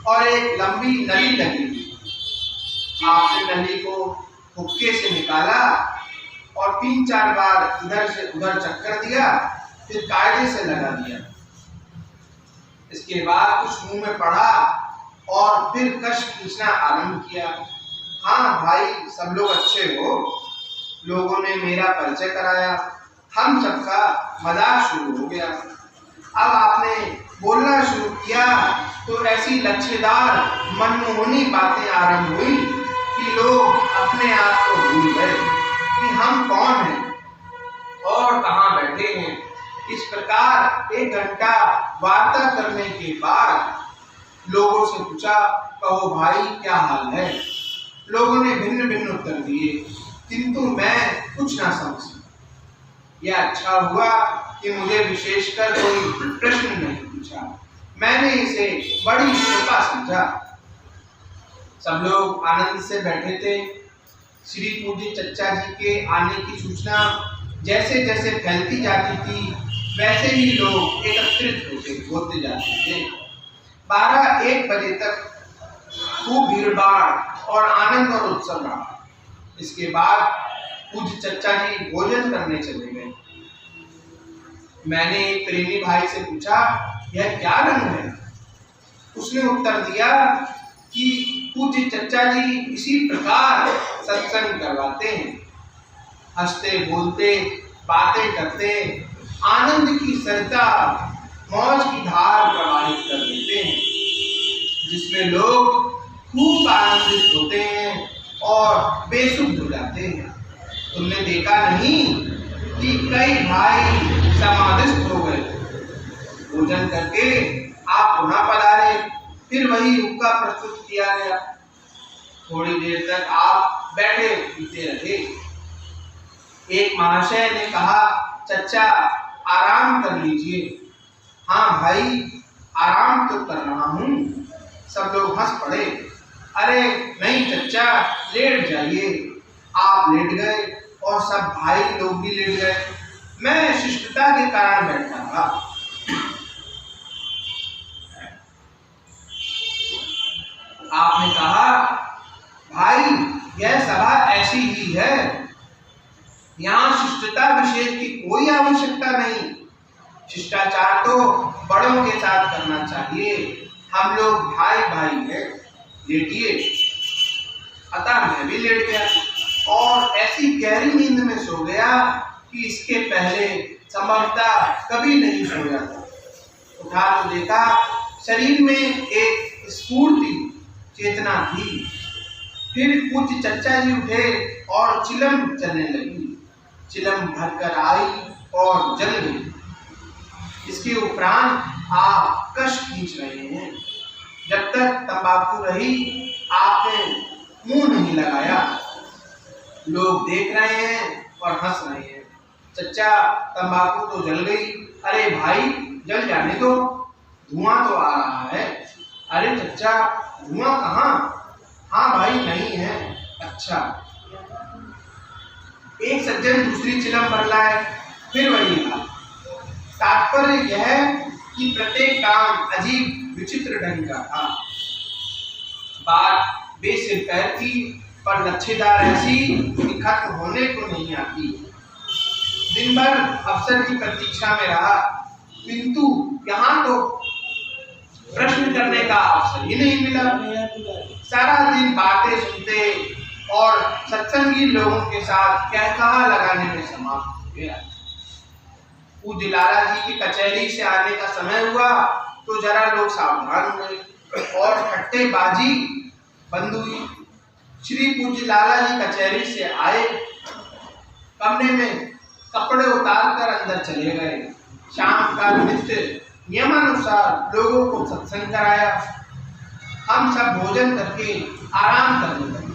और एक लंबी नली लगी हुई। आपने नली को हुक्के से निकाला और 3-4 बार इधर से उधर चक्कर दिया, फिर कायदे से लगा दिया। इसके बाद कुछ मुंह में पड़ा और फिर कश खींचना आरंभ किया। हाँ भाई सब लोग अच्छे हो? लोगों ने मेरा परिचय कराया, हम सबका मजाक शुरू हो गया। अब आपने बोलना शुरू किया तो ऐसी लच्छेदार मनमोहनी बातें आरंभ हुई कि लोग अपने आप को भूल गए कि हम कौन हैं और कहाँ बैठे हैं। इस प्रकार 1 घंटा वार्ता करने के बाद लोगों से पूछा, कहो भाई क्या हाल है? लोगों ने भिन्न भिन्न उत्तर दिए। किंतु मैं कुछ ना समझ सका। यह अच्छा हुआ कि मुझे विशेषकर कोई प्रश्न नहीं पूछा। मैंने इसे बड़ी कृपा समझा। सब लोग आनंद से बैठे थे। श्री पूज्य चच्चा जी के आने की सूचना जैसे जैसे फैलती जाती थी, वैसे ही लोग एकत्रित होते जाते थे। 12-1 बजे तक खूब भीड़भाड़ और आनंद और उत्सव रहा। इसके बाद पूज्य चच्चा जी भोजन करने चले गए। मैंने एक प्रेमी भाई से पूछा, यह क्या रंग है? उसने उत्तर दिया कि पूज्य चच्चा जी इसी प्रकार सत्संग करवाते हैं। हंसते बोलते बातें करते आनंद की सरिता मौज की धार प्रवाहित कर देते हैं, जिसमें लोग खूब आनंदित होते हैं और बेसुध हो जाते हैं। तुमने देखा नहीं कि कई भाई समाधिस्थ हो गए। भोजन करके आप पुनः पधारे, फिर वही हुक्का प्रस्तुत किया गया। थोड़ी देर तक आप बैठे पीते रहे। एक महाशय ने कहा, चच्चा आराम कर लीजिए। हाँ भाई, आराम तो कर रहा हूँ। सब लोग हंस पड़े। अरे नहीं चच्चा, लेट जाइए। आप लेट गए और सब भाई लोग भी लेट गए। मैं शिष्टता के कारण बैठा था। आपने कहा, भाई यह सभा ऐसी ही है, यहाँ शिष्टता विशेष की कोई आवश्यकता नहीं। शिष्टाचार तो बड़ों के साथ करना चाहिए। हम लोग भाई भाई हैं। लेटिए। अतः मैं भी लेट गया और ऐसी गहरी नींद में सो गया कि इसके पहले संभवतः कभी नहीं सोया था। उठा तो देखा, शरीर में एक स्फूर्ति चेतना थी। फिर पूज्य चच्चा जी उठे और चिलम चलने लगी। चिलम भरकर आई और जल गई। इसके उपरांत आप कश खींच रहे हैं। जब तक तंबाकू रही आपने मुंह नहीं लगाया। लोग देख रहे हैं और हंस रहे हैं। चच्चा तंबाकू तो जल गई। अरे भाई जल जाने दो, धुआं तो आ रहा है। अरे चच्चा धुआं कहाँ? हाँ भाई नहीं है। अच्छा। एक सज्जन दूसरी चिलम भर लाए, फिर वही था। तात्पर्य यह कि प्रत्येक काम अजीब विचित्र ढंग का था। बात बेसिर पैर की, पर लच्छेदार ऐसी कि खत्म होने को नहीं आती। दिन भर अफसर की प्रतीक्षा में रहा, किंतु यहाँ तो प्रश्न करने का अवसर ही नहीं मिला। सारा दिन बातें सुनते और सत्संगी लोगों के साथ कहकहा लगाने में समाप्त हो गया। पूज्य लाला जी की कचहरी से आने का समय हुआ तो जरा लोग सावधान हुए और खट्टेबाजी बंद हुई। श्री पूज्य लाला जी कचहरी से आए, कमरे में कपड़े उतार कर अंदर चले गए। शाम का नित्य नियमानुसार लोगों को सत्संग कराया। हम सब भोजन करके आराम करने लगे।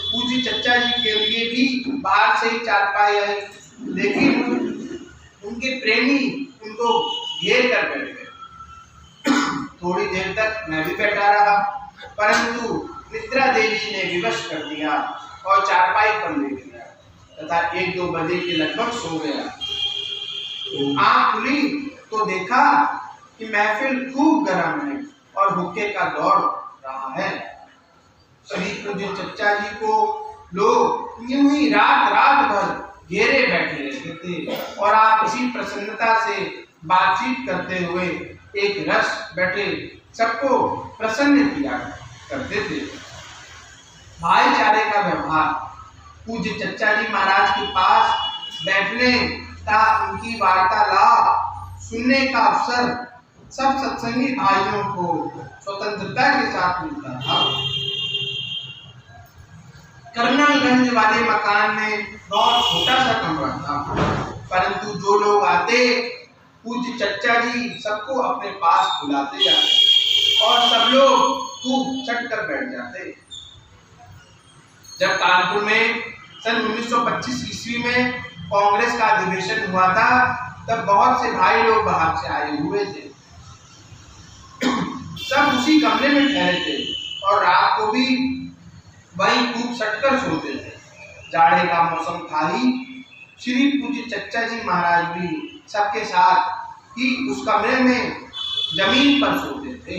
पूज्य चच्चा जी के लिए भी बाहर से ही चारपाई आई, लेकिन उनके प्रेमी उनको घेर कर बैठ गए। थोड़ी देर तक मैं भी बैठा रहा, परंतु निद्रा देवी ने विवश कर दिया और चारपाई पर ले लिया तथा 1-2 बजे के लगभग सो गया। आँख खुली तो देखा कि महफिल खूब गर्म है और हुक्के का दौड़ रहा है। श्री पूज्य चच्चा जी को लोग यूं ही रात भर घेरे बैठे रहते थे और आप इसी प्रसन्नता से बातचीत करते हुए एक रस बैठे सबको प्रसन्न किया करते थे। भाईचारे का व्यवहार। पूज्य चच्चा जी महाराज के पास बैठने तथा उनकी वार्तालाप सुनने का अवसर सब सत्संगी भाइयों को स्वतंत्रता के साथ मिलता था। कर्नलगंज वाले मकान में बहुत छोटा सा कमरा था, परंतु जो लोग आते पूज्य चच्चा जी सबको अपने पास बुलाते जाते और सब लोग खूब चट कर बैठ जाते। जब कानपुर में सन 1925 ईस्वी में कांग्रेस का अधिवेशन हुआ था। तब बहुत से भाई लोग बाहर से आए हुए थे। सब उसी कमरे में ठहरे थे और रात को भी वहीं खूब सटकर सोते थे। जाड़े का मौसम था ही। श्री पूज्य चच्चा जी महाराज भी सबके साथ ही उस कमरे में जमीन पर सोते थे।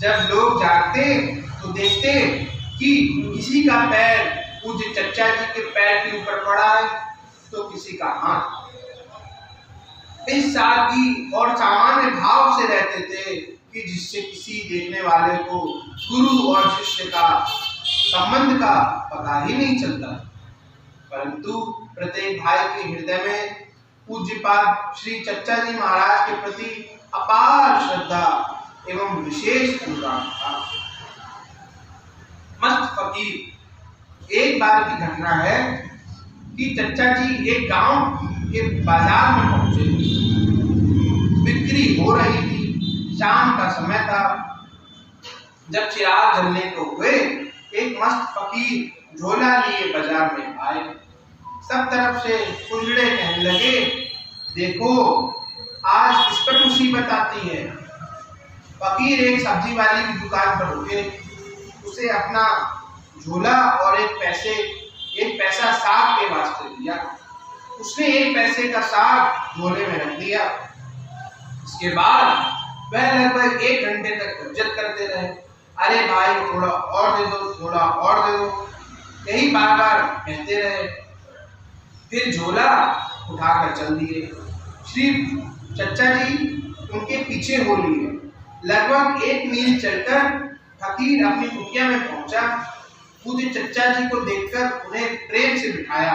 जब लोग जागते तो देखते कि किसी का पैर पूज्य चच्चा जी के पैर के ऊपर पड़ा है तो किसी का हाथ। इस सादगी और सामान्य भाव से रहते थे कि जिससे किसी देखने वाले को गुरु और शिष्य का संबंध का पता ही नहीं चलता। परंतु प्रत्येक भाई के हृदय में पूज्यपाद श्री चच्चा जी महाराज के प्रति अपार श्रद्धा एवं विशेष अनुराग था। मस्त फकीर। एक बार की घटना है कि चच्चा जी एक गांव के बाजार में पहुंचे। बिक्री हो रही थी। शाम का समय था। जब चिराग जलने को हुए एक मस्त फकीर झोला लिए बाजार में आए। सब तरफ से कुंजड़े कहने लगे, देखो आज किस पर मुसीबत आती है। फकीर एक सब्जी वाली की दुकान पर रुके। उसे अपना झोला और एक पैसा साग के वास्ते दिया। उसने एक पैसे का साग झोले में रख दिया। इसके बाद वह लगभग 1 घंटे तक हुज्जत करते रहे, अरे भाई थोड़ा और दे दो, थोड़ा और दे दो, यही बार बार कहते रहे। फिर झोला उठाकर चल दिए। श्री चच्चा जी उनके पीछे हो लिए। लगभग 1 मील चलकर फकीर अपनी कुटिया में पहुंचा। पूज्य चच्चा जी को देखकर उन्हें प्रेम से बिठाया,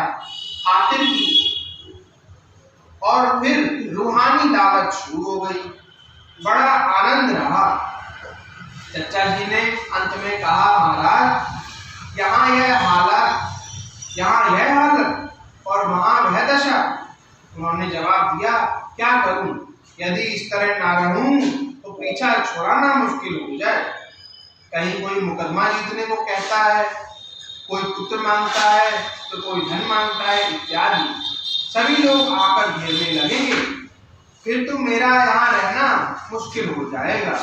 खातिर की और फिर रूहानी दावत शुरू हो गई। बड़ा आनंद रहा। चच्चा जी ने अंत में कहा, महाराज यहाँ यह हालत और वहाँ वह दशा। उन्होंने जवाब दिया, क्या करूं, यदि इस तरह ना रहूं तो पीछा छोड़ाना मुश्किल हो जाए। कहीं कोई मुकदमा जीतने को कहता है, कोई पुत्र मांगता है तो कोई धन मांगता है इत्यादि। सभी लोग आकर घेरने लगेंगे, फिर तो मेरा यहाँ रहना मुश्किल हो जाएगा।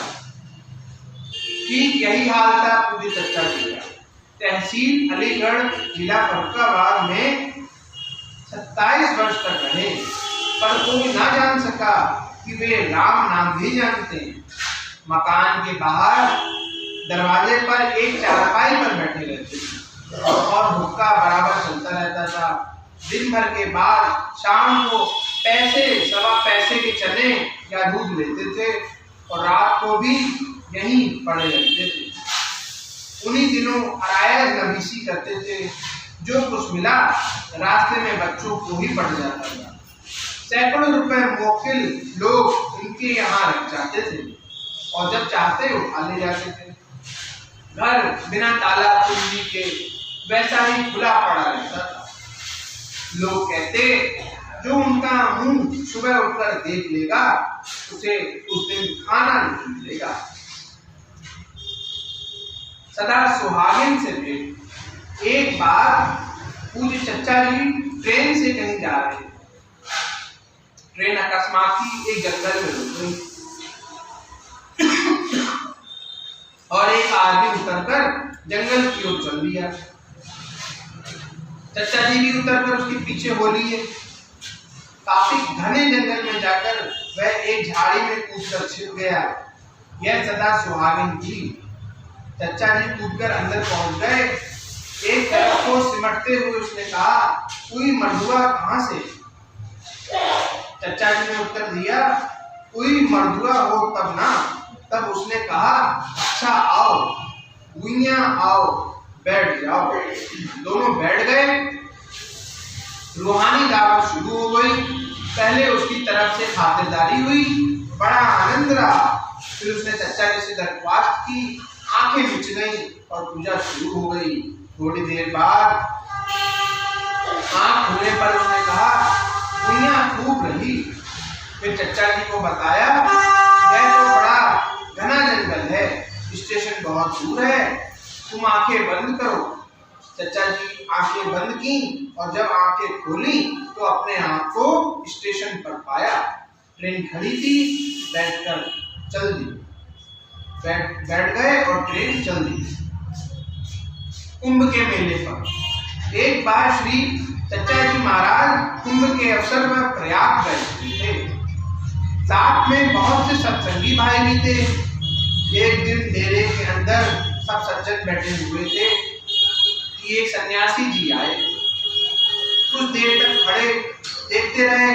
ठीक यही हाल था पूज्य चच्चा जी का। तहसील अलीगढ़, जिला फर्रुखाबाद में 27 वर्ष तक रहे, पर कोई ना जान सका कि वे राम नाम भी जानते हैं। मकान के बाहर दरवाजे पर एक चारपाई पर बैठे रहते थे और हुक्का बराबर चलता रहता था। दिन भर के बाद शाम को पैसे सवा पैसे के चने या दूध लेते थे और रात को भी यहीं पड़े रहते थे। उन्हीं दिनों अरायज नबीसी करते थे। जो कुछ मिला रास्ते में बच्चों को ही पड़ जाता था। सैकड़ों रुपए मोकिल लोग इनके यहाँ रख जाते थे और जब चाहते उठा ले जाते थे। घर बिना ताला कुंजी के वैसा ही खुला पड़ा रहता था। लोग कहते, जो उनका मुंह सुबह उठकर देख लेगा उसे उस दिन खाना नहीं मिलेगा। सदा सुहागिन से भेंट। एक बार पूज्य चच्चा जी ट्रेन से कहीं जा रहे थे। ट्रेन अकस्मात ही एक जंगल में रुक गई और एक आदमी उतरकर जंगल की ओर चल दिया। चच्चा जी भी उतरकर उसके पीछे हो लिए। काफी घने जंगल में जाकर वह एक झाड़ी में कूदकर छिप गया। यह सदा सुहागिन थी। चच्चा जी कूदकर अंदर पहुंच गए। एक तरफ को सिमटते हुए उसने कहा, कोई मर्दुआ कहाँ से? चच्चा जी ने उत्तर दिया, कोई मर्दुआ हो तब ना। तब उसने कहा, अच्छा आओ, गुइया आओ, बैठ जाओ। दोनों बैठ गए। रूहानी दावत शुरू हो गई। पहले उसकी तरफ से खातिरदारी हुई, बड़ा आनंद रहा। फिर उसने चच्चा जी से दरख्वास्त की, आंखें मिच गई और पूजा शुरू हो गई। थोड़ी देर बाद आंख खुलने पर उसने कहा, दुनिया खूब रही। फिर चच्चा जी को बताया, यह तो बड़ा घना जंगल है, स्टेशन बहुत दूर है, तुम आंखें बंद करो। चचा जी आंखें बंद की और जब आंखें खोली तो अपने आप को स्टेशन पर पाया। ट्रेन खड़ी थी, बैठ गए और ट्रेन चल दी। कुंभ के मेले पर एक बार श्री चचा जी महाराज कुंभ के अवसर पर प्रयाग गए थे। साथ में बहुत से सत्संगी भाई भी थे। एक दिन डेरे के अंदर सब सज्जन बैठे हुए थे कि एक सन्यासी जी आए। कुछ देर तक खड़े देखते रहे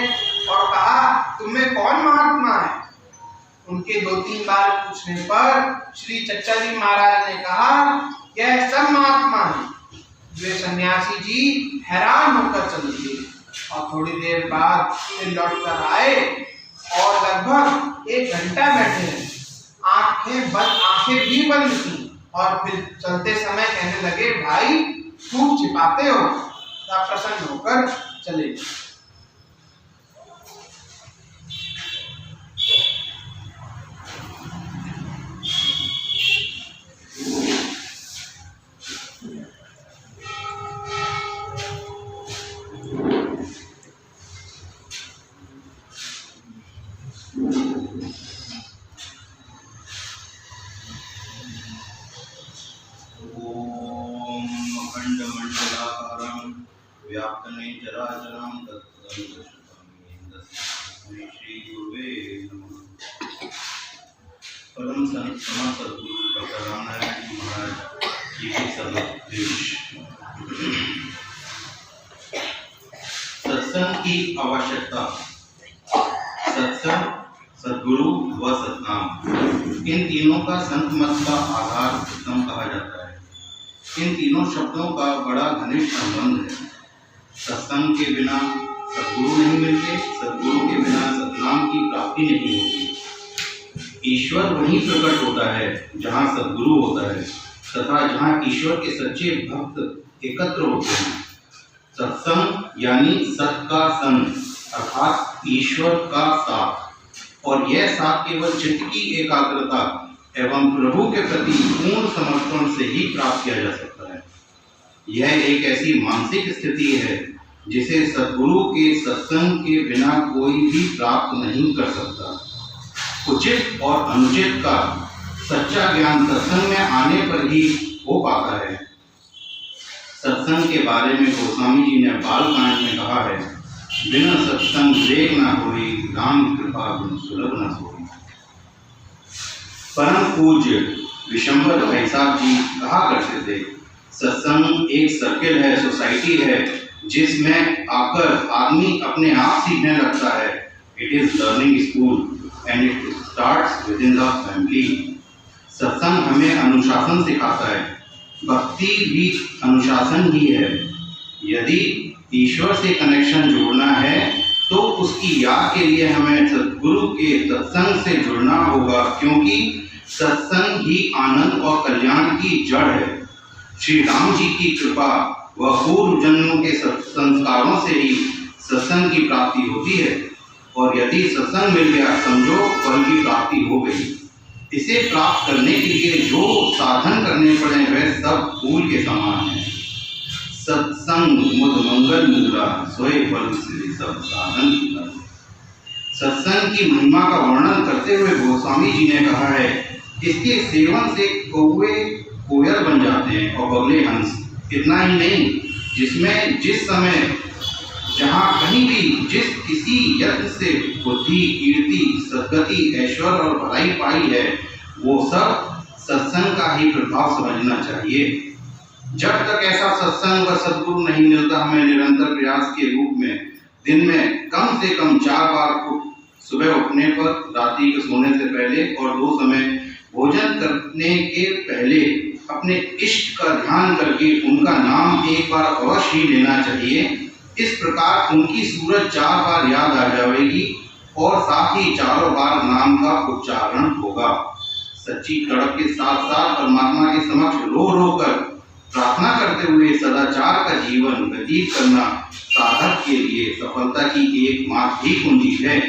और कहा, तुम्हें कौन महात्मा है? उनके 2-3 बार पूछने पर श्री चचा जी महाराज ने कहा, यह सब महात्मा है। वे सन्यासी जी हैरान होकर चले गए और थोड़ी देर बाद फिर लौट कर आए और लगभग 1 घंटा बैठे रहे। आंखें भी बंद थी और फिर चलते समय कहने लगे, भाई खूब छिपाते हो। तब प्रसन्न होकर चले गए। व्याप्तने चराचरं तत्पदं दर्शयामि तस्मै श्री गुरुवे नमः। परम संत समर्थ सद्गुरु डॉक्टर रामनारायण जी महाराज जी के सदुपदेश। सत्संग की आवश्यकता। सत्संग, सद्गुरु व सतनाम, इन तीनों का संत मत का आधार उत्तम कहा जाता है। इन तीनों शब्दों का बड़ा घनिष्ठ संबंध है। सत्संग के बिना सद्गुरु नहीं मिलते, सद्गुरु के बिना सतनाम की प्राप्ति नहीं होती। ईश्वर वहीं प्रकट होता है जहाँ सद्गुरु होता है तथा जहाँ ईश्वर के सच्चे भक्त एकत्र होते हैं। सत्संग यानी सत का संग अर्थात ईश्वर का साथ, और यह साथ केवल चित्त की एकाग्रता एवं प्रभु के प्रति पूर्ण समर्पण से ही प्राप्त किया जा सकता है। यह एक ऐसी मानसिक स्थिति है जिसे सद्गुरु के सत्संग के बिना कोई भी प्राप्त नहीं कर सकता। उचित और अनुचित का सच्चा ज्ञान सत्संग में आने पर ही हो पाता है। सत्संग के बारे में गोस्वामी जी ने बालकांड में कहा है, बिना सत्संग विवेक न होई, राम कृपा बिन सुलभ न सोई। परम पूज्य विशंबर भाई साहब जी कहा करते थे, सत्संग एक सर्किल है, सोसाइटी है जिसमें आकर आदमी अपने आप सीखने लगता है। It is learning school and it starts with in the family. सत्संग हमें अनुशासन सिखाता है, भक्ति भी अनुशासन ही है। यदि ईश्वर से कनेक्शन जोड़ना है तो उसकी याद के लिए हमें सद्गुरु के सत्संग से जुड़ना होगा, क्योंकि सत्संग ही आनंद और कल्याण की जड़ है। श्री राम जी की कृपा व पूर्व जन्मों के संस्कारों से ही सत्संग की प्राप्ति होती है, और यदि सत्संग मिल गया समझो फल की प्राप्ति हो गई। इसे प्राप्त करने के लिए जो साधन करने पड़े वह सब फूल के समान है। सत्संग मुद मंगल मूला, सोए फल से सब साधन मिला। सत्संग की महिमा का वर्णन करते हुए गोस्वामी जी ने कहा है, इसके सेवन से कौवे कोयल बन जाते हैं और बगले हंस। इतना ही नहीं, जिसमें जिस समय जहाँ कहीं भी जिस किसी यत्न से बुद्धि, कीर्ति, सद्गति, ऐश्वर्य और भलाई पाई है, वो सब सत्संग का ही प्रभाव समझना चाहिए। जब तक ऐसा सत्संग व सद्गुरु नहीं मिलता, हमें निरंतर प्रयास के रूप में दिन में कम से कम 4 बार सुबह उठने पर, रात्रि के सोने से पहले और 2 समय भोजन करने के पहले अपने इष्ट का ध्यान करके उनका नाम एक बार अवश्य ही लेना चाहिए। इस प्रकार उनकी सूरत 4 बार याद आ जाएगी और साथ ही 4 बार नाम का उच्चारण होगा। सच्ची तड़प के साथ साथ परमात्मा के समक्ष रो रो कर प्रार्थना करते हुए सदाचार का जीवन व्यतीत करना साधक के लिए सफलता की एकमात्र ही कुंजी है।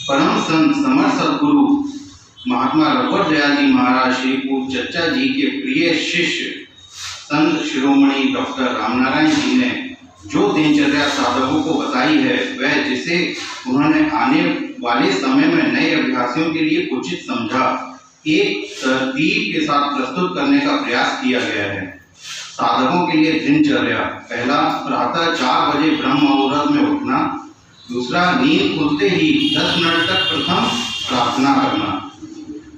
परम संत समर्थ सद्गुरु महात्मा रघुवर दयाल जी महाराज श्री पूज्य चच्चा जी के प्रिय शिष्य संत शिरोमणि डॉक्टर रामनारायण जी ने जो दिनचर्या साधकों को बताई है, वह जिसे उन्होंने आने वाले समय में नए अभ्यासियों के लिए उचित समझा, एक तरतीब के साथ प्रस्तुत करने का प्रयास किया गया है। साधकों के लिए दिनचर्या: पहला, प्रातः 4 बजे ब्रह्म मुहूर्त में उठना। दूसरा, नींद खुलते ही 10 मिनट तक प्रथम प्रार्थना करना।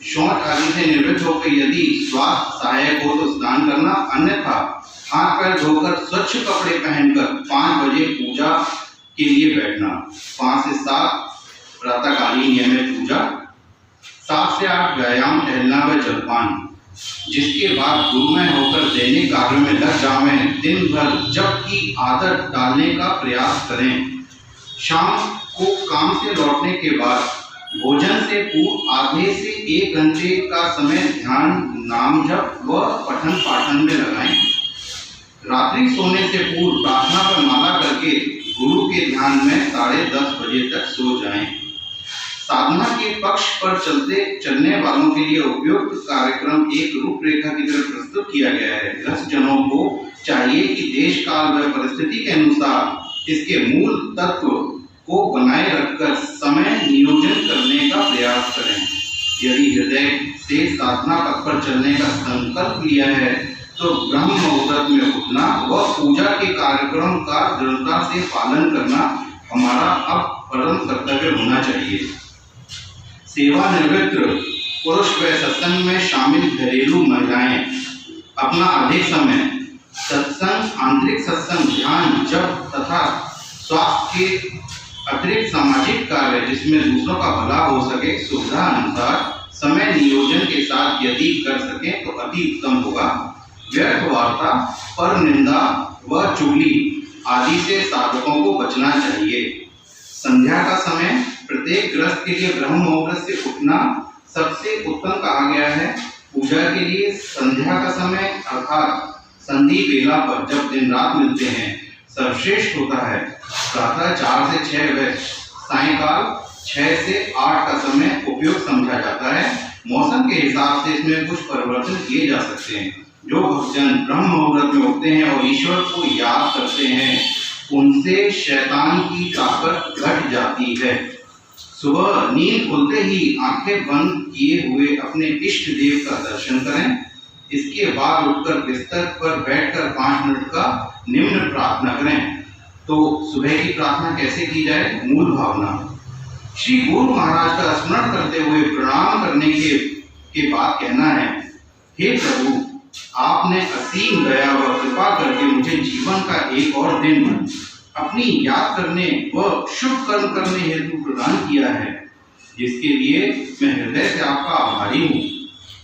शौच आदि से निवृत्त होकर यदि स्वास्थ्य सहायक हो तो स्नान करना, अन्यथा हाथ पैर धोकर स्वच्छ कपड़े पहनकर 5 बजे पूजा के लिए बैठना। 5 से 7 प्रातःकालीन नियमित पूजा। 7 से 8 व्यायाम, टहलना व जलपान। जिसके बाद गुरुमय होकर दैनिक कार्य में लग जावें। दिन भर जप की आदत डालने का प्रयास करें। शाम को काम से लौटने के बाद भोजन से पूर्व आधे से 1 घंटे का समय ध्यान, नाम जप व पठन पाठन में लगाएं। रात्रि सोने से पूर्व प्रार्थना पर माला करके गुरु के ध्यान में 10:30 बजे तक सो जाएं। साधना के पक्ष पर चलने वालों के लिए उपयुक्त कार्यक्रम एक रूपरेखा की तरह प्रस्तुत किया गया है। गृहस्थजनों को चाहिए कि देश काल व परिस्थिति के अनुसार इसके मूल तत्व को बनाए रखकर समय नियोजन करने का प्रयास करें। यदि हृदय से साधना पथ पर चलने का संकल्प लिया है तो ब्रह्म मुहूर्त में उठना व पूजा के कार्यक्रम का दृढ़ता से पालन करना हमारा अब परम कर्तव्य होना चाहिए। सेवानिवृत्त पुरुष व सत्संग में शामिल घरेलू महिलाएं अपना अधिक समय सत्संग, आंतरिक सत्संग, ध्यान, जप तथा स्वास्थ्य के अतिरिक्त सामाजिक कार्य जिसमें दूसरों का भला हो सके, सुविधा अनुसार समय नियोजन के साथ यदि कर सकें तो अति उत्तम होगा। व्यर्थ वार्ता, पर निंदा व चुगली आदि से साधकों को बचना चाहिए। संध्या का समय प्रत्येक गृहस्थ के लिए ब्रह्म मुहूर्त से उठना सबसे उत्तम कहा गया है। पूजा के लिए संध्या का समय अर्थात संधि बेला पर जब दिन रात मिलते हैं सर्वश्रेष्ठ होता है। प्रातः 4 से 6 व सायंकाल 6 से 8 का समय उपयोग समझा जाता है। मौसम के हिसाब से इसमें कुछ परिवर्तन किए जा सकते हैं। जो भक्तजन ब्रह्म मुहूर्त में उठते हैं और ईश्वर को याद करते हैं उनसे शैतान की ताकत घट जाती है। सुबह नींद खुलते ही आंखें बंद किए हुए अपने इष्ट देव का दर्शन करें। इसके बाद उठकर बिस्तर पर बैठकर 5 मिनट का निम्न प्रार्थना करें। तो सुबह की प्रार्थना कैसे की जाए? मूल भावना: श्री गुरु महाराज का स्मरण करते हुए प्रणाम करने के बाद कहना है, हे प्रभु, आपने असीम दया व कृपा करके मुझे जीवन का एक और दिन अपनी याद करने व शुभ कर्म करने हेतु प्रदान किया है, जिसके लिए मैं हृदय से आपका आभारी हूँ।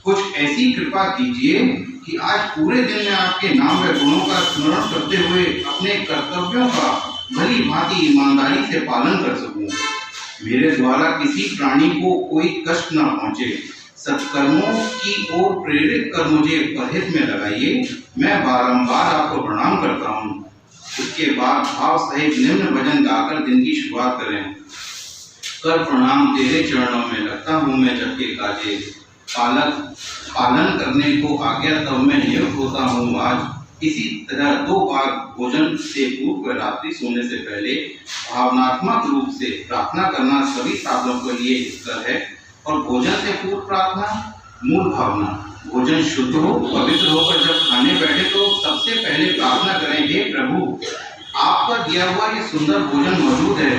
कुछ ऐसी कृपा कीजिए कि आज पूरे दिन में आपके नाम व गुणों का स्मरण करते हुए अपने कर्तव्यों का भली भांति ईमानदारी से पालन कर सकूं। मेरे द्वारा किसी प्राणी को कोई कष्ट न पहुंचे। सत्कर्मों की ओर प्रेरित कर मुझे परहित में लगाइए। मैं बारंबार आपको प्रणाम करता हूँ। इसके बाद भाव सहित निम्न भजन गाकर दिन की शुरुआत करें। कर प्रणाम तेरे चरणों में लगता हूँ मैं जब के काजे। पालन करने को आज्ञा तब मैं नियुक्त होता हूँ आज। इसी तरह 2 बार भोजन से पूर्व व रात्रि सोने से पहले भावनात्मक रूप से प्रार्थना करना सभी साधकों के लिए हितकर है। और भोजन से पूर्व प्रार्थना मूल भावना: भोजन शुद्ध हो, पवित्र होकर जब खाने बैठे तो सबसे पहले प्रार्थना करें, हे प्रभु, आपका दिया हुआ ये सुंदर भोजन मौजूद है,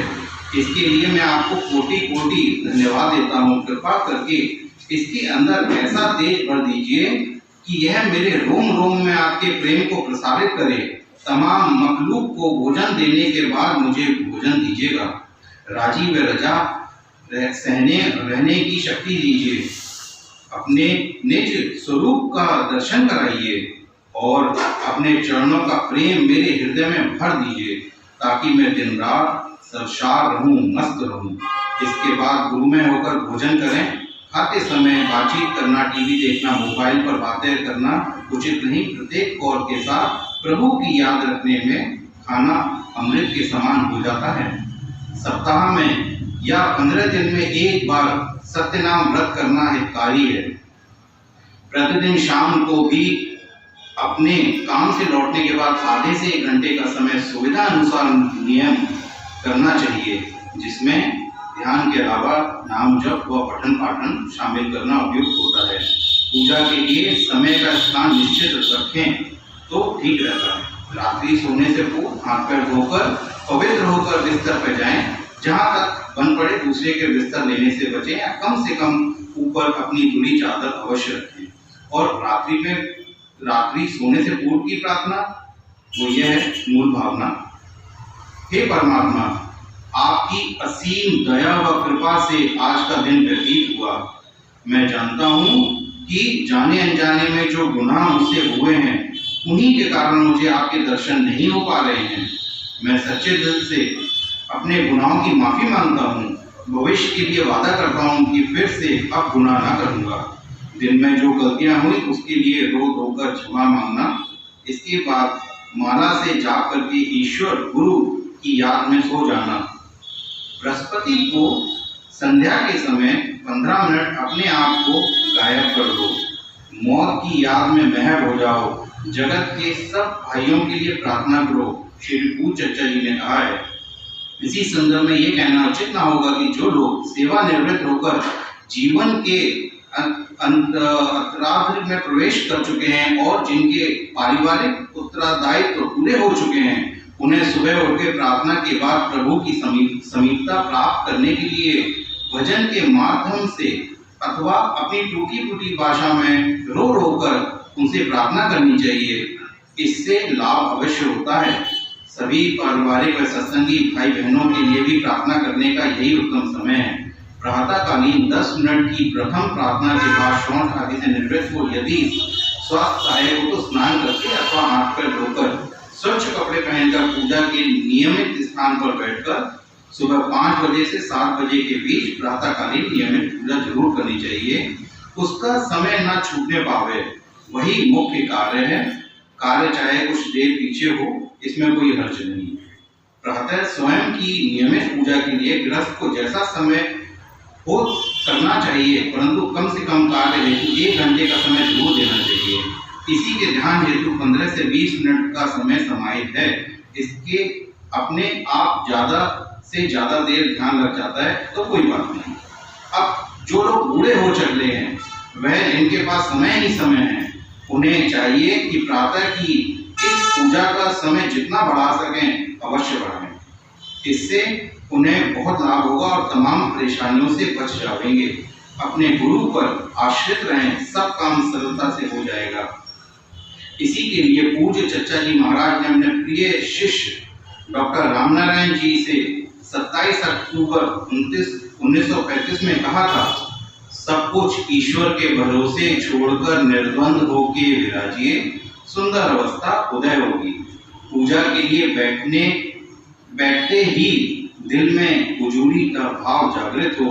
इसके लिए मैं आपको कोटि कोटि धन्यवाद देता हूँ। कृपा करके इसके अंदर ऐसा तेज भर दीजिए कि यह मेरे रोम रोम में आपके प्रेम को प्रसारित करे। तमाम मखलूक को भोजन देने के बाद मुझे भोजन दीजिएगा। राजी व रजा रहने की शक्ति दीजिए। अपने निज स्वरूप का दर्शन कराइए और अपने चरणों का प्रेम मेरे हृदय में भर दीजिए, ताकि मैं दिन रात सरशार रहूं, मस्त रहूं। इसके बाद गुरुमय होकर भोजन करें। खाते समय बातचीत करना, टीवी देखना, मोबाइल पर बातें करना उचित नहीं। प्रत्येक कौर के साथ प्रभु की याद रखने में खाना अमृत के समान हो जाता है। सप्ताह में या 15 दिन में एक बार सत्यनाम व्रत करना हितकारी है। प्रतिदिन शाम को भी अपने काम से लौटने के बाद आधे से 1 घंटे का समय सुविधा अनुसार नियम करना चाहिए, जिसमें ध्यान के अलावा नाम जप व पठन पाठन शामिल करना उपयुक्त होता है। पूजा के लिए समय का स्थान निश्चित रखें तो ठीक रहता है। रात्रि सोने से पूर्व हाथ पैर धोकर पवित्र होकर बिस्तर पर जाएं। जहां तक बन पड़े दूसरे के बिस्तर लेने से बचें या कम से कम ऊपर अपनी धुली चादर अवश्य रखें। और रात्रि सोने से पूर्व की प्रार्थना वो यह है, मूल भावना, हे परमात्मा, आपकी असीम दया व कृपा से आज का दिन व्यतीत हुआ। मैं जानता हूँ कि जाने अनजाने में जो गुनाह मुझसे हुए हैं उन्हीं के कारण मुझे आपके दर्शन नहीं हो पा रहे हैं। मैं सच्चे दिल से अपने गुनाहों की माफी मांगता हूँ। भविष्य के लिए वादा करता हूँ कि फिर से अब गुनाह ना करूँगा। दिन में जो गलतियाँ हुई उसके लिए रो धोकर क्षमा मांगना। इसके बाद माला से जाप करके ईश्वर गुरु की याद में सो जाना। बृहस्पति को संध्या के समय 15 मिनट अपने आप को गायब कर दो। मौत की याद में महव हो जाओ। जगत के सब भाइयों के लिए प्रार्थना करो, श्री पूज्य चचा जी ने कहा है। इसी संदर्भ में ये कहना उचित ना होगा कि जो लोग सेवानिवृत्त होकर जीवन के अंतरार्ध में प्रवेश कर चुके हैं और जिनके पारिवारिक उत्तरदायित्व पूरे हो चुके हैं, उन्हें सुबह उठ के प्रार्थना के बाद प्रभु की समीपता प्राप्त करने के लिए भजन के माध्यम से अथवा अपनी टूटी फूटी भाषा में रो रो कर उनसे प्रार्थना करनी चाहिए। इससे लाभ अवश्य होता है। सभी पारिवारिक व सत्संगी भाई बहनों के लिए भी प्रार्थना करने का यही उत्तम समय है। प्रातःकालीन 10 मिनट की प्रथम प्रार्थना के बाद शौच आदि से निवृत्त हो यदि स्वास्थ्य आए हो तो स्नान करके अथवा हाथ पैर धोकर स्वच्छ कपड़े पहनकर पूजा के नियमित स्थान पर बैठकर सुबह 5 बजे से 7 बजे के बीच प्रातःकालीन नियमित पूजा जरूर करनी चाहिए। उसका समय न छूटने पावे, वही मुख्य कार्य है। कार्य चाहे कुछ देर पीछे हो, इसमें कोई हर्ज नहीं। प्रातः स्वयं की नियमित पूजा के लिए गृहस्थ को जैसा समय हो करना चाहिए, परंतु कम से कम कार्य हेतु 1 घंटे का समय जरूर देना चाहिए। इसी के ध्यान हेतु 15 से 20 मिनट का समय समाहित है। इसके अपने आप ज़्यादा से ज़्यादा देर ध्यान लग जाता है तो कोई बात नहीं। अब जो लोग बूढ़े हो चले हैं, वह जिनके पास समय ही समय है, उन्हें चाहिए कि प्रातः की इस पूजा का समय जितना बढ़ा सकें अवश्य बढ़ाएं। इससे उन्हें बहुत लाभ होगा और तमाम परेशानियों से बच जाएंगे। अपने गुरु पर आश्रित रहें, सब काम सरलता से हो जाएगा। इसी के लिए पूज्य चचा जी महाराज ने अपने प्रिय शिष्य डॉक्टर रामनारायण जी से 27 अक्टूबर 1935 में कहा था, सब कुछ ईश्वर के भरोसे छोड़कर निर्द्वंद होके विराजिए, सुंदर अवस्था उदय होगी। पूजा के लिए बैठते ही दिल में हुजूरी का भाव जागृत हो।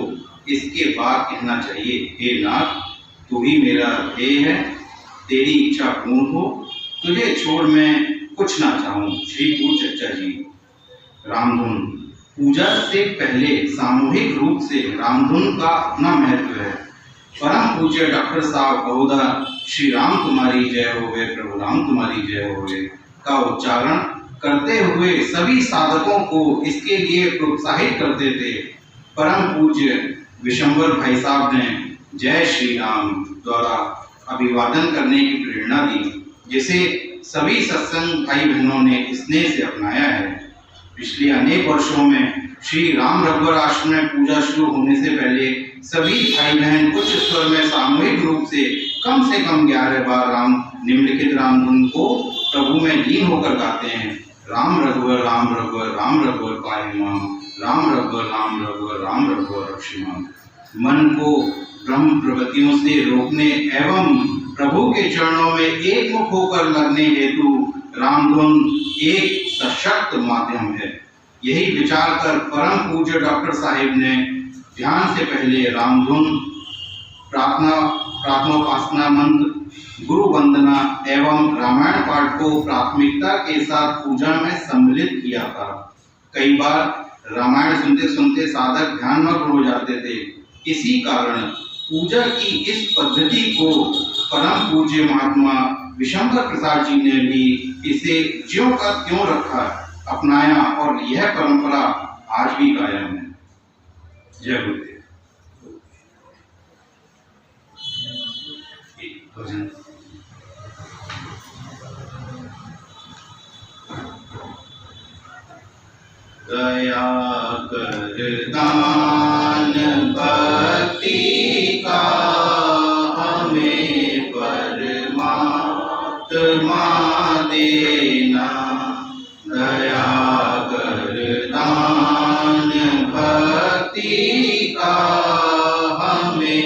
इसके बाद कहना चाहिए, हे नाथ, तू ही मेरा ध्येय है, तेरी इच्छा पूर्ण हो, तुझे छोड़ मैं कुछ ना चाहूँ। श्री पूज्य चचा जी। रामधुन। पूजा से पहले सामूहिक रूप से रामधुन का अपना महत्व है। परम पूज्य डॉक्टर साहब बहुधा श्री राम तुम्हारी जय होवे, प्रभु राम तुम्हारी जय होवे का उच्चारण करते हुए सभी साधकों को इसके लिए प्रोत्साहित करते थे। परम पूज्य विशंबर भाई साहब ने जय श्री राम द्वारा अभिवादन करने की प्रेरणा दी, जिसे सभी सत्संग भाई बहनों ने स्नेह से अपनाया है। पिछले अनेक वर्षों में श्री राम रघुवर आश्रम में पूजा शुरू होने से पहले सभी भाई बहन उच्च स्वर में सामूहिक रूप से कम 11 बार निम्नलिखित रामधुन को प्रभु में लीन होकर गाते हैं। राम रघुवर राम रघुवर राम रघुवर पाहिमाम, राम रघुवर राम रघुवर राम रघुवर रक्षिमाम। मन को ब्रह्म प्रवृत्तियों से रोकने एवं प्रभु के चरणों में एकमुख होकर लगने हेतु रामधुन एक सशक्त माध्यम है। यही विचार कर परम पूज्य डॉक्टर साहिब ने ध्यान से पहले रामधुन, प्रार्थनोपासना मंत्र, गुरु वंदना एवं रामायण पाठ को प्राथमिकता के साथ पूजा में सम्मिलित किया था। कई बार रामायण सुनते सुनते साधक ध्यानमग्न हो जाते थे, इसी कारण पूजा की इस पद्धति को परम पूज्य महात्मा विशंबर प्रसाद जी ने भी इसे ज्यों का त्यों रखा, अपनाया और यह परंपरा आज भी कायम है। जय गुरुदेव। भजन दया कर दान भक्ति का हमें परमात्मा देना, दया कर दान भक्ति का हमें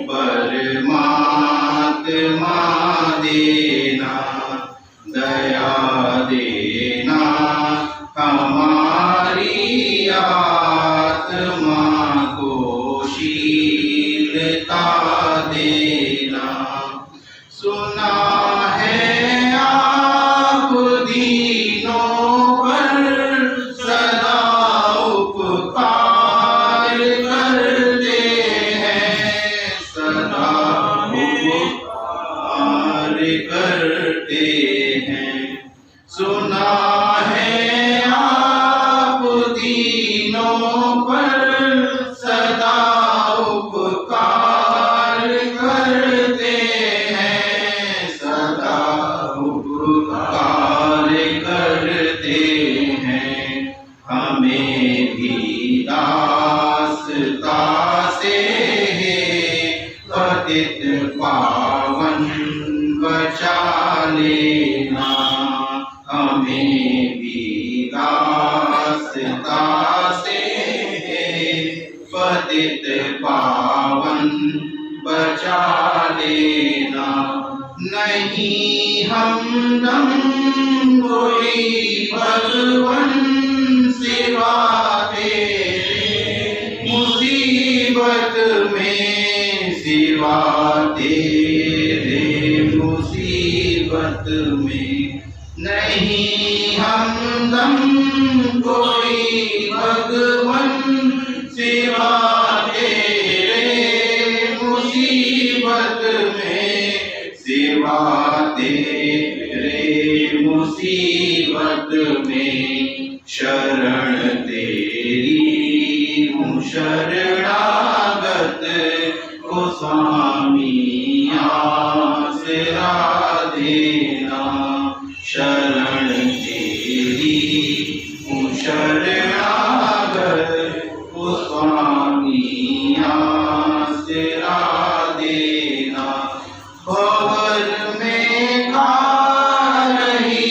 परमात्मा देना, दया देना हमारी आत्मा को शीलता देना। सुना है आप दीनों पर सदा उपकार करते हैं, सदा उपकार करते हैं। सुना है आप दीनों पर सदा उपकार करते हैं, सदा उपकार करते हैं। हमें भी दासता से पतित पावन बचा लेना, हमें भी दासता से पतित पावन बचा लेना। नहीं हमदम कोई भगवन सिवा तेरे, मुसीबत में सिवा तेरे, मुसीबत में नहीं हमदम कोई भगवन सिवा तेरे, मुसीबत में सिवा तेरे, मुसीबत में शरण तेरी हूँ शरणागत, को स्वामी आसरा देना, शरण तेरी हूँ शरणागत, को स्वामी आसरा देना। भंवर में खा रही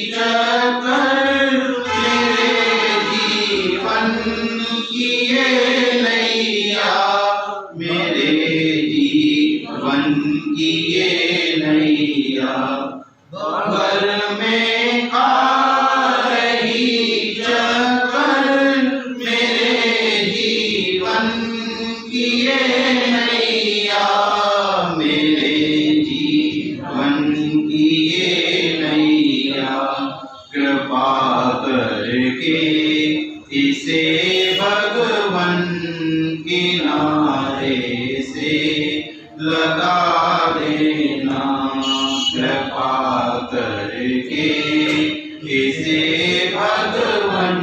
चक्कर मेरे जीवन की ये नैया, मेरे जीवन की ये नैया। भंवर में खा रही चक्कर मेरे जीवन की ये नैया, मेरे जीवन की ये नैया। कृपा करके इसे भगवन किनारे से लगा देना, कृपा करके इसे भगवन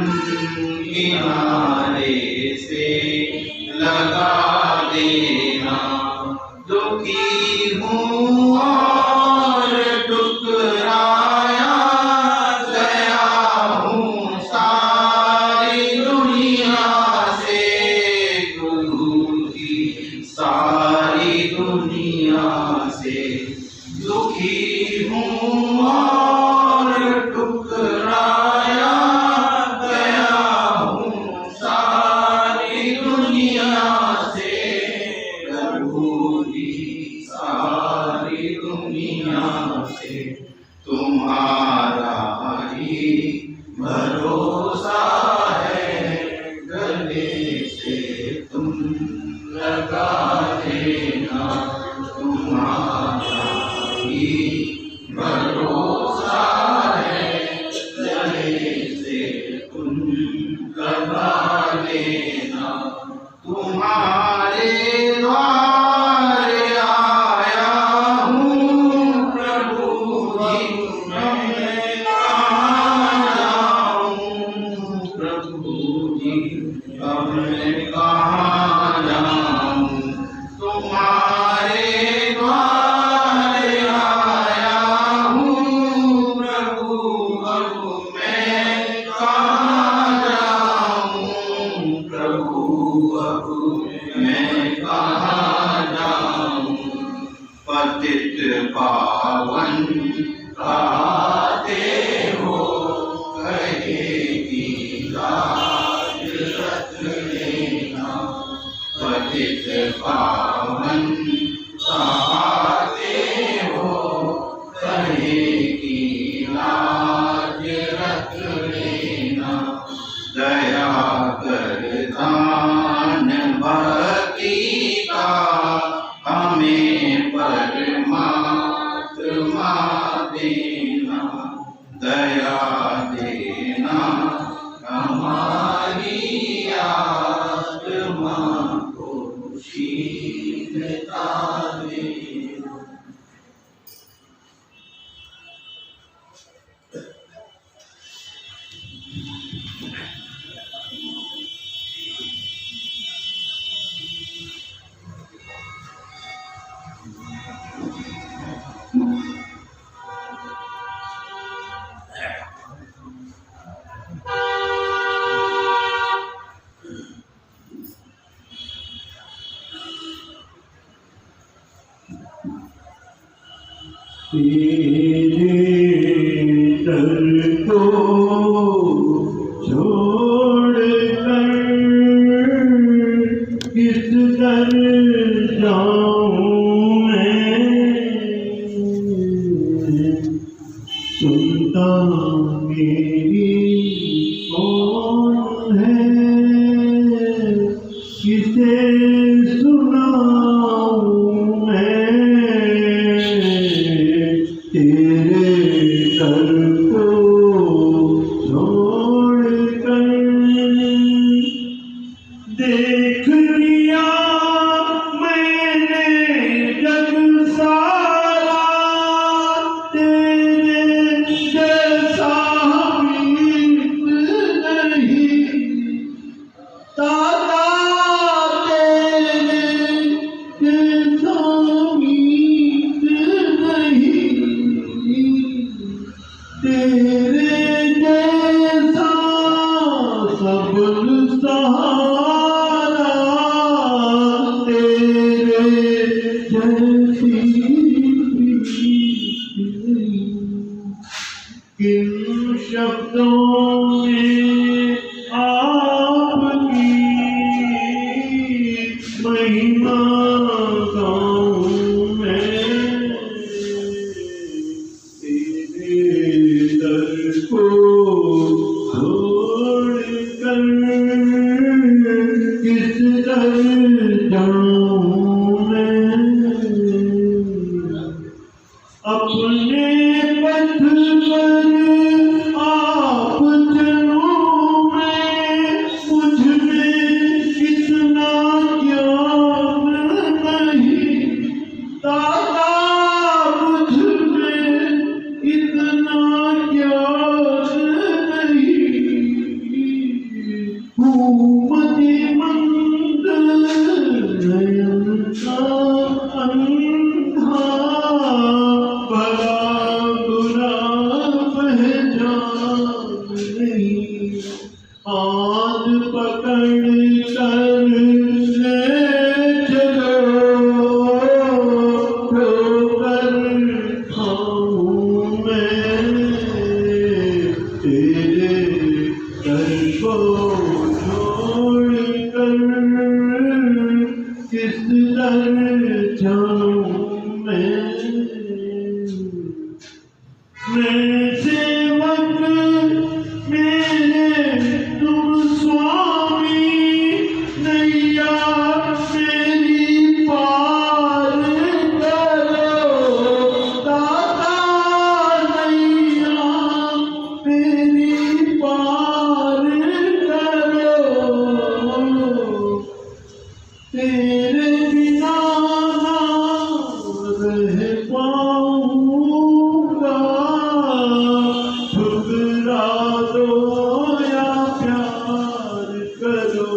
किनारे से लगा देना। दुखी हूँ और टुकराया गया हूँ सारी दुनिया से, गुरु की सारी दुनिया से। दुखी हूँ और टुकराया गया हूँ दया देना हमारी आत्मा को शीतलता देना। तेरे दर को छोड़कर किस दर जाऊं मैं, सुनता मेरी कौन है, किसे सुनाऊं मैं, तेरे दर को छोड़कर। देख लिया मैंने जग सारा, तेरे जैसा मीत नहीं दादा, तेरे जैसा मीत नहीं, तेरे जैसा सबल सहारा, तेरे जैसी प्रीत नहीं। किन शब्दों में आपकी महिमा गाऊं मैं, तेरे दर को छोड़कर किस दर जाऊं मैं। अपने पथ पर आप चलो, मैं मुझ में इतना ज्ञान नहीं दादा, मुझ में इतना ज्ञान नहीं, हूँ मतिमंद नयन का अंधा, भला बुरा पहचान नहीं, हाथ पकड़ कर ले चलो, ठोकर खाऊं मैं, तेरे दर को छोड़कर किस दर जाऊं मैं। मैं सेवक मेरे तुम स्वामी, नैया मेरी पार करो दादा, नैया मेरी पार करो, तेरे बिना ना रह पाऊंगा, ठुकरा दो या प्यार करो,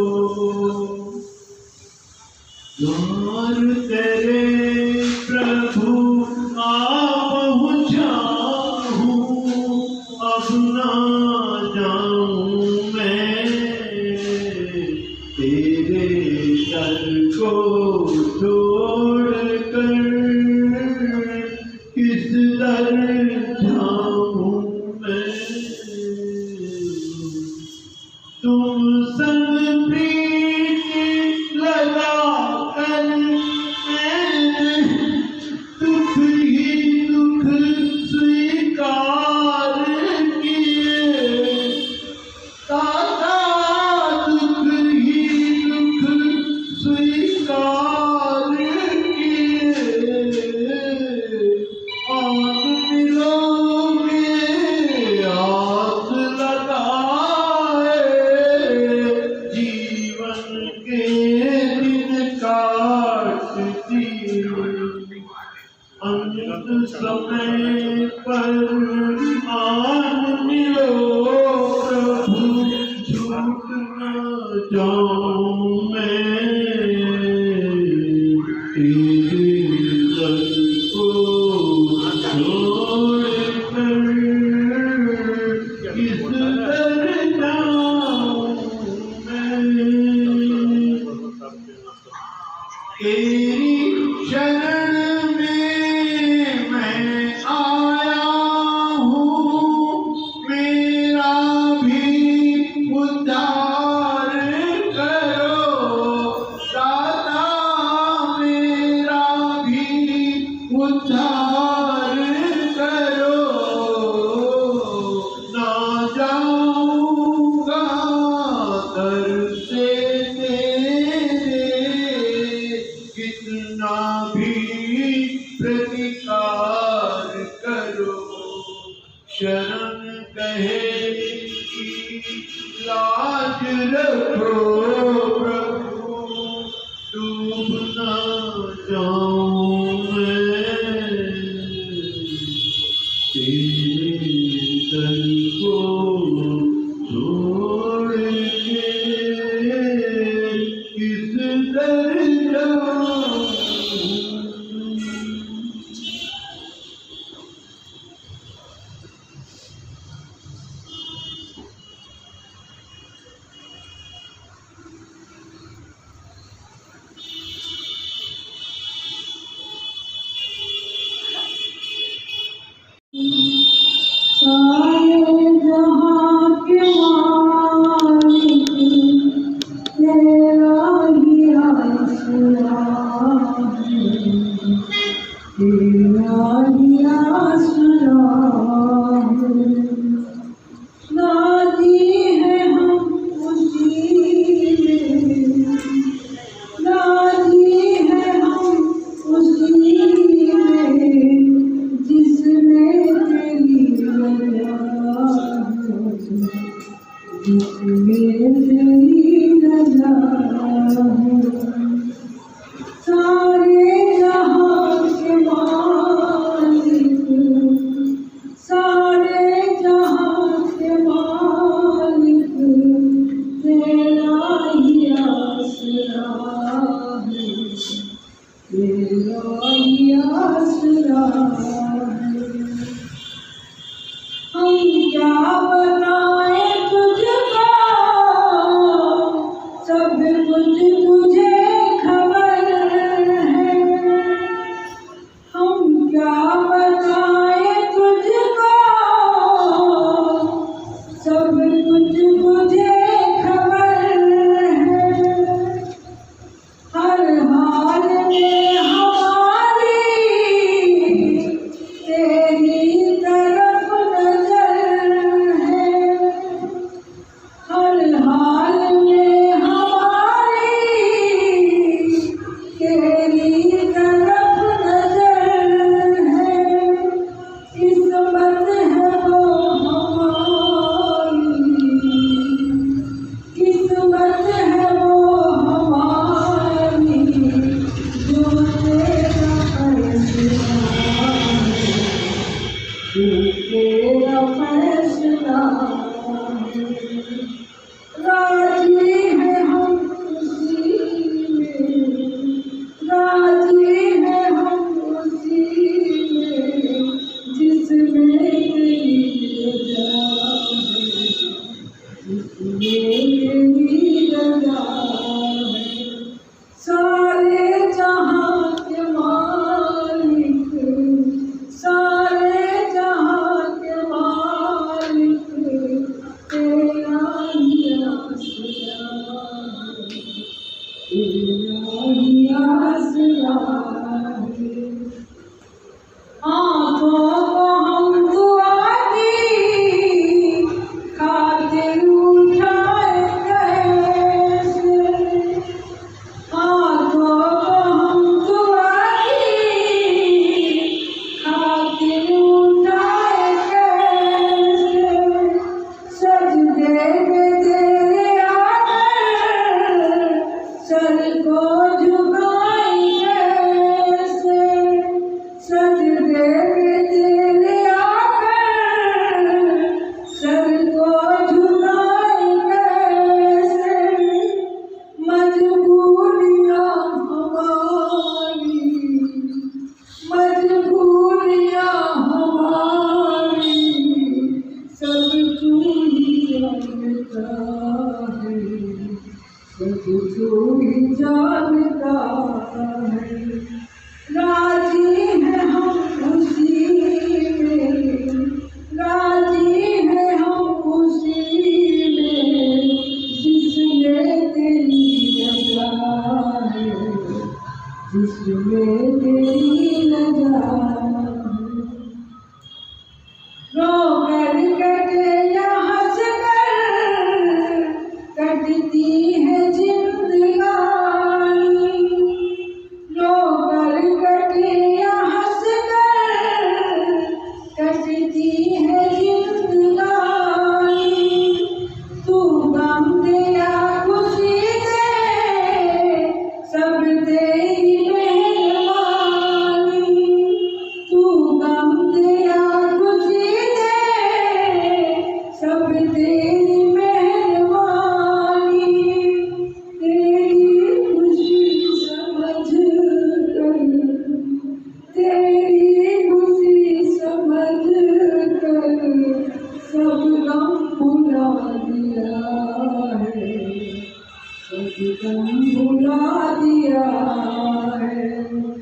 द्वार तेरे प्रभु आ पहुँचाऊं, अब ना जाऊं मैं, तेरे दर को छोड़कर किस दर जाऊं मैं। तुम संग प्रीति लगा कर मैंने दुख ही दुख स्वीकार किए, कहे की लाज रखो प्रभु, डूब ना जाऊं मैं तेरे दर को छोड़ के, किस दर जाऊं। सारे जहां के मालिक तेरा ही आसरा है, तेरा ही आसरा है। राजी है हम उसी में, राजी है हम उसी में जिसमें तेरी रजा है, जिसमें तेरी रजा है। सारे जहां के मालिक, सारे जहां के मालिक तेरा ही आसरा है, तेरा ही आसरा है। हम क्या बताएं तुझको, सब कुछ तुझे खबर है। हम क्या बताएं तुझको, सब कुछ तुझे खबर है। हर हाल में हमारी तेरी तरफ नजर है, हर हाल में हमारी तेरी तरफ नजर है। किस्मत है वो हमारी, किस्मत है वो हमारी, जो तेरा फैसला है, जो तेरा फैसला है। राजी है हम उसी में, राजी है हम उसी में जिसमें तेरी रजा है, जिसमें तेरी रजा है। सारे जहां के मालिक, सारे जहां के मालिक तेरा ही आसरा है, तेरा ही आसरा है। आँखों को हम दुआ की खातिर उठाए कैसे, आँखों को हम दुआ की खातिर उठाए कैसे। सजदे में तेरे आकर सर को झुकाए कैसे, सजदे में तेरे आकर सर को झुकाए कैसे। मजबूरियां हमारी, मजबूरियां हमारी सब तू ही जानता है, सब तू ही जानता है। राजी है हम उसी में, राजी है हम उसी में जिसमें तेरी रजा है, जिसमें तेरी रजा है। रो कर कटे या हंस कर कटती है जिंदगानी, रो सब तेरी मेहरबानी, तेरी खुशी समझ कर, तेरी खुशी समझ कर सब गम भुला दिया है, सब गम भुला दिया है।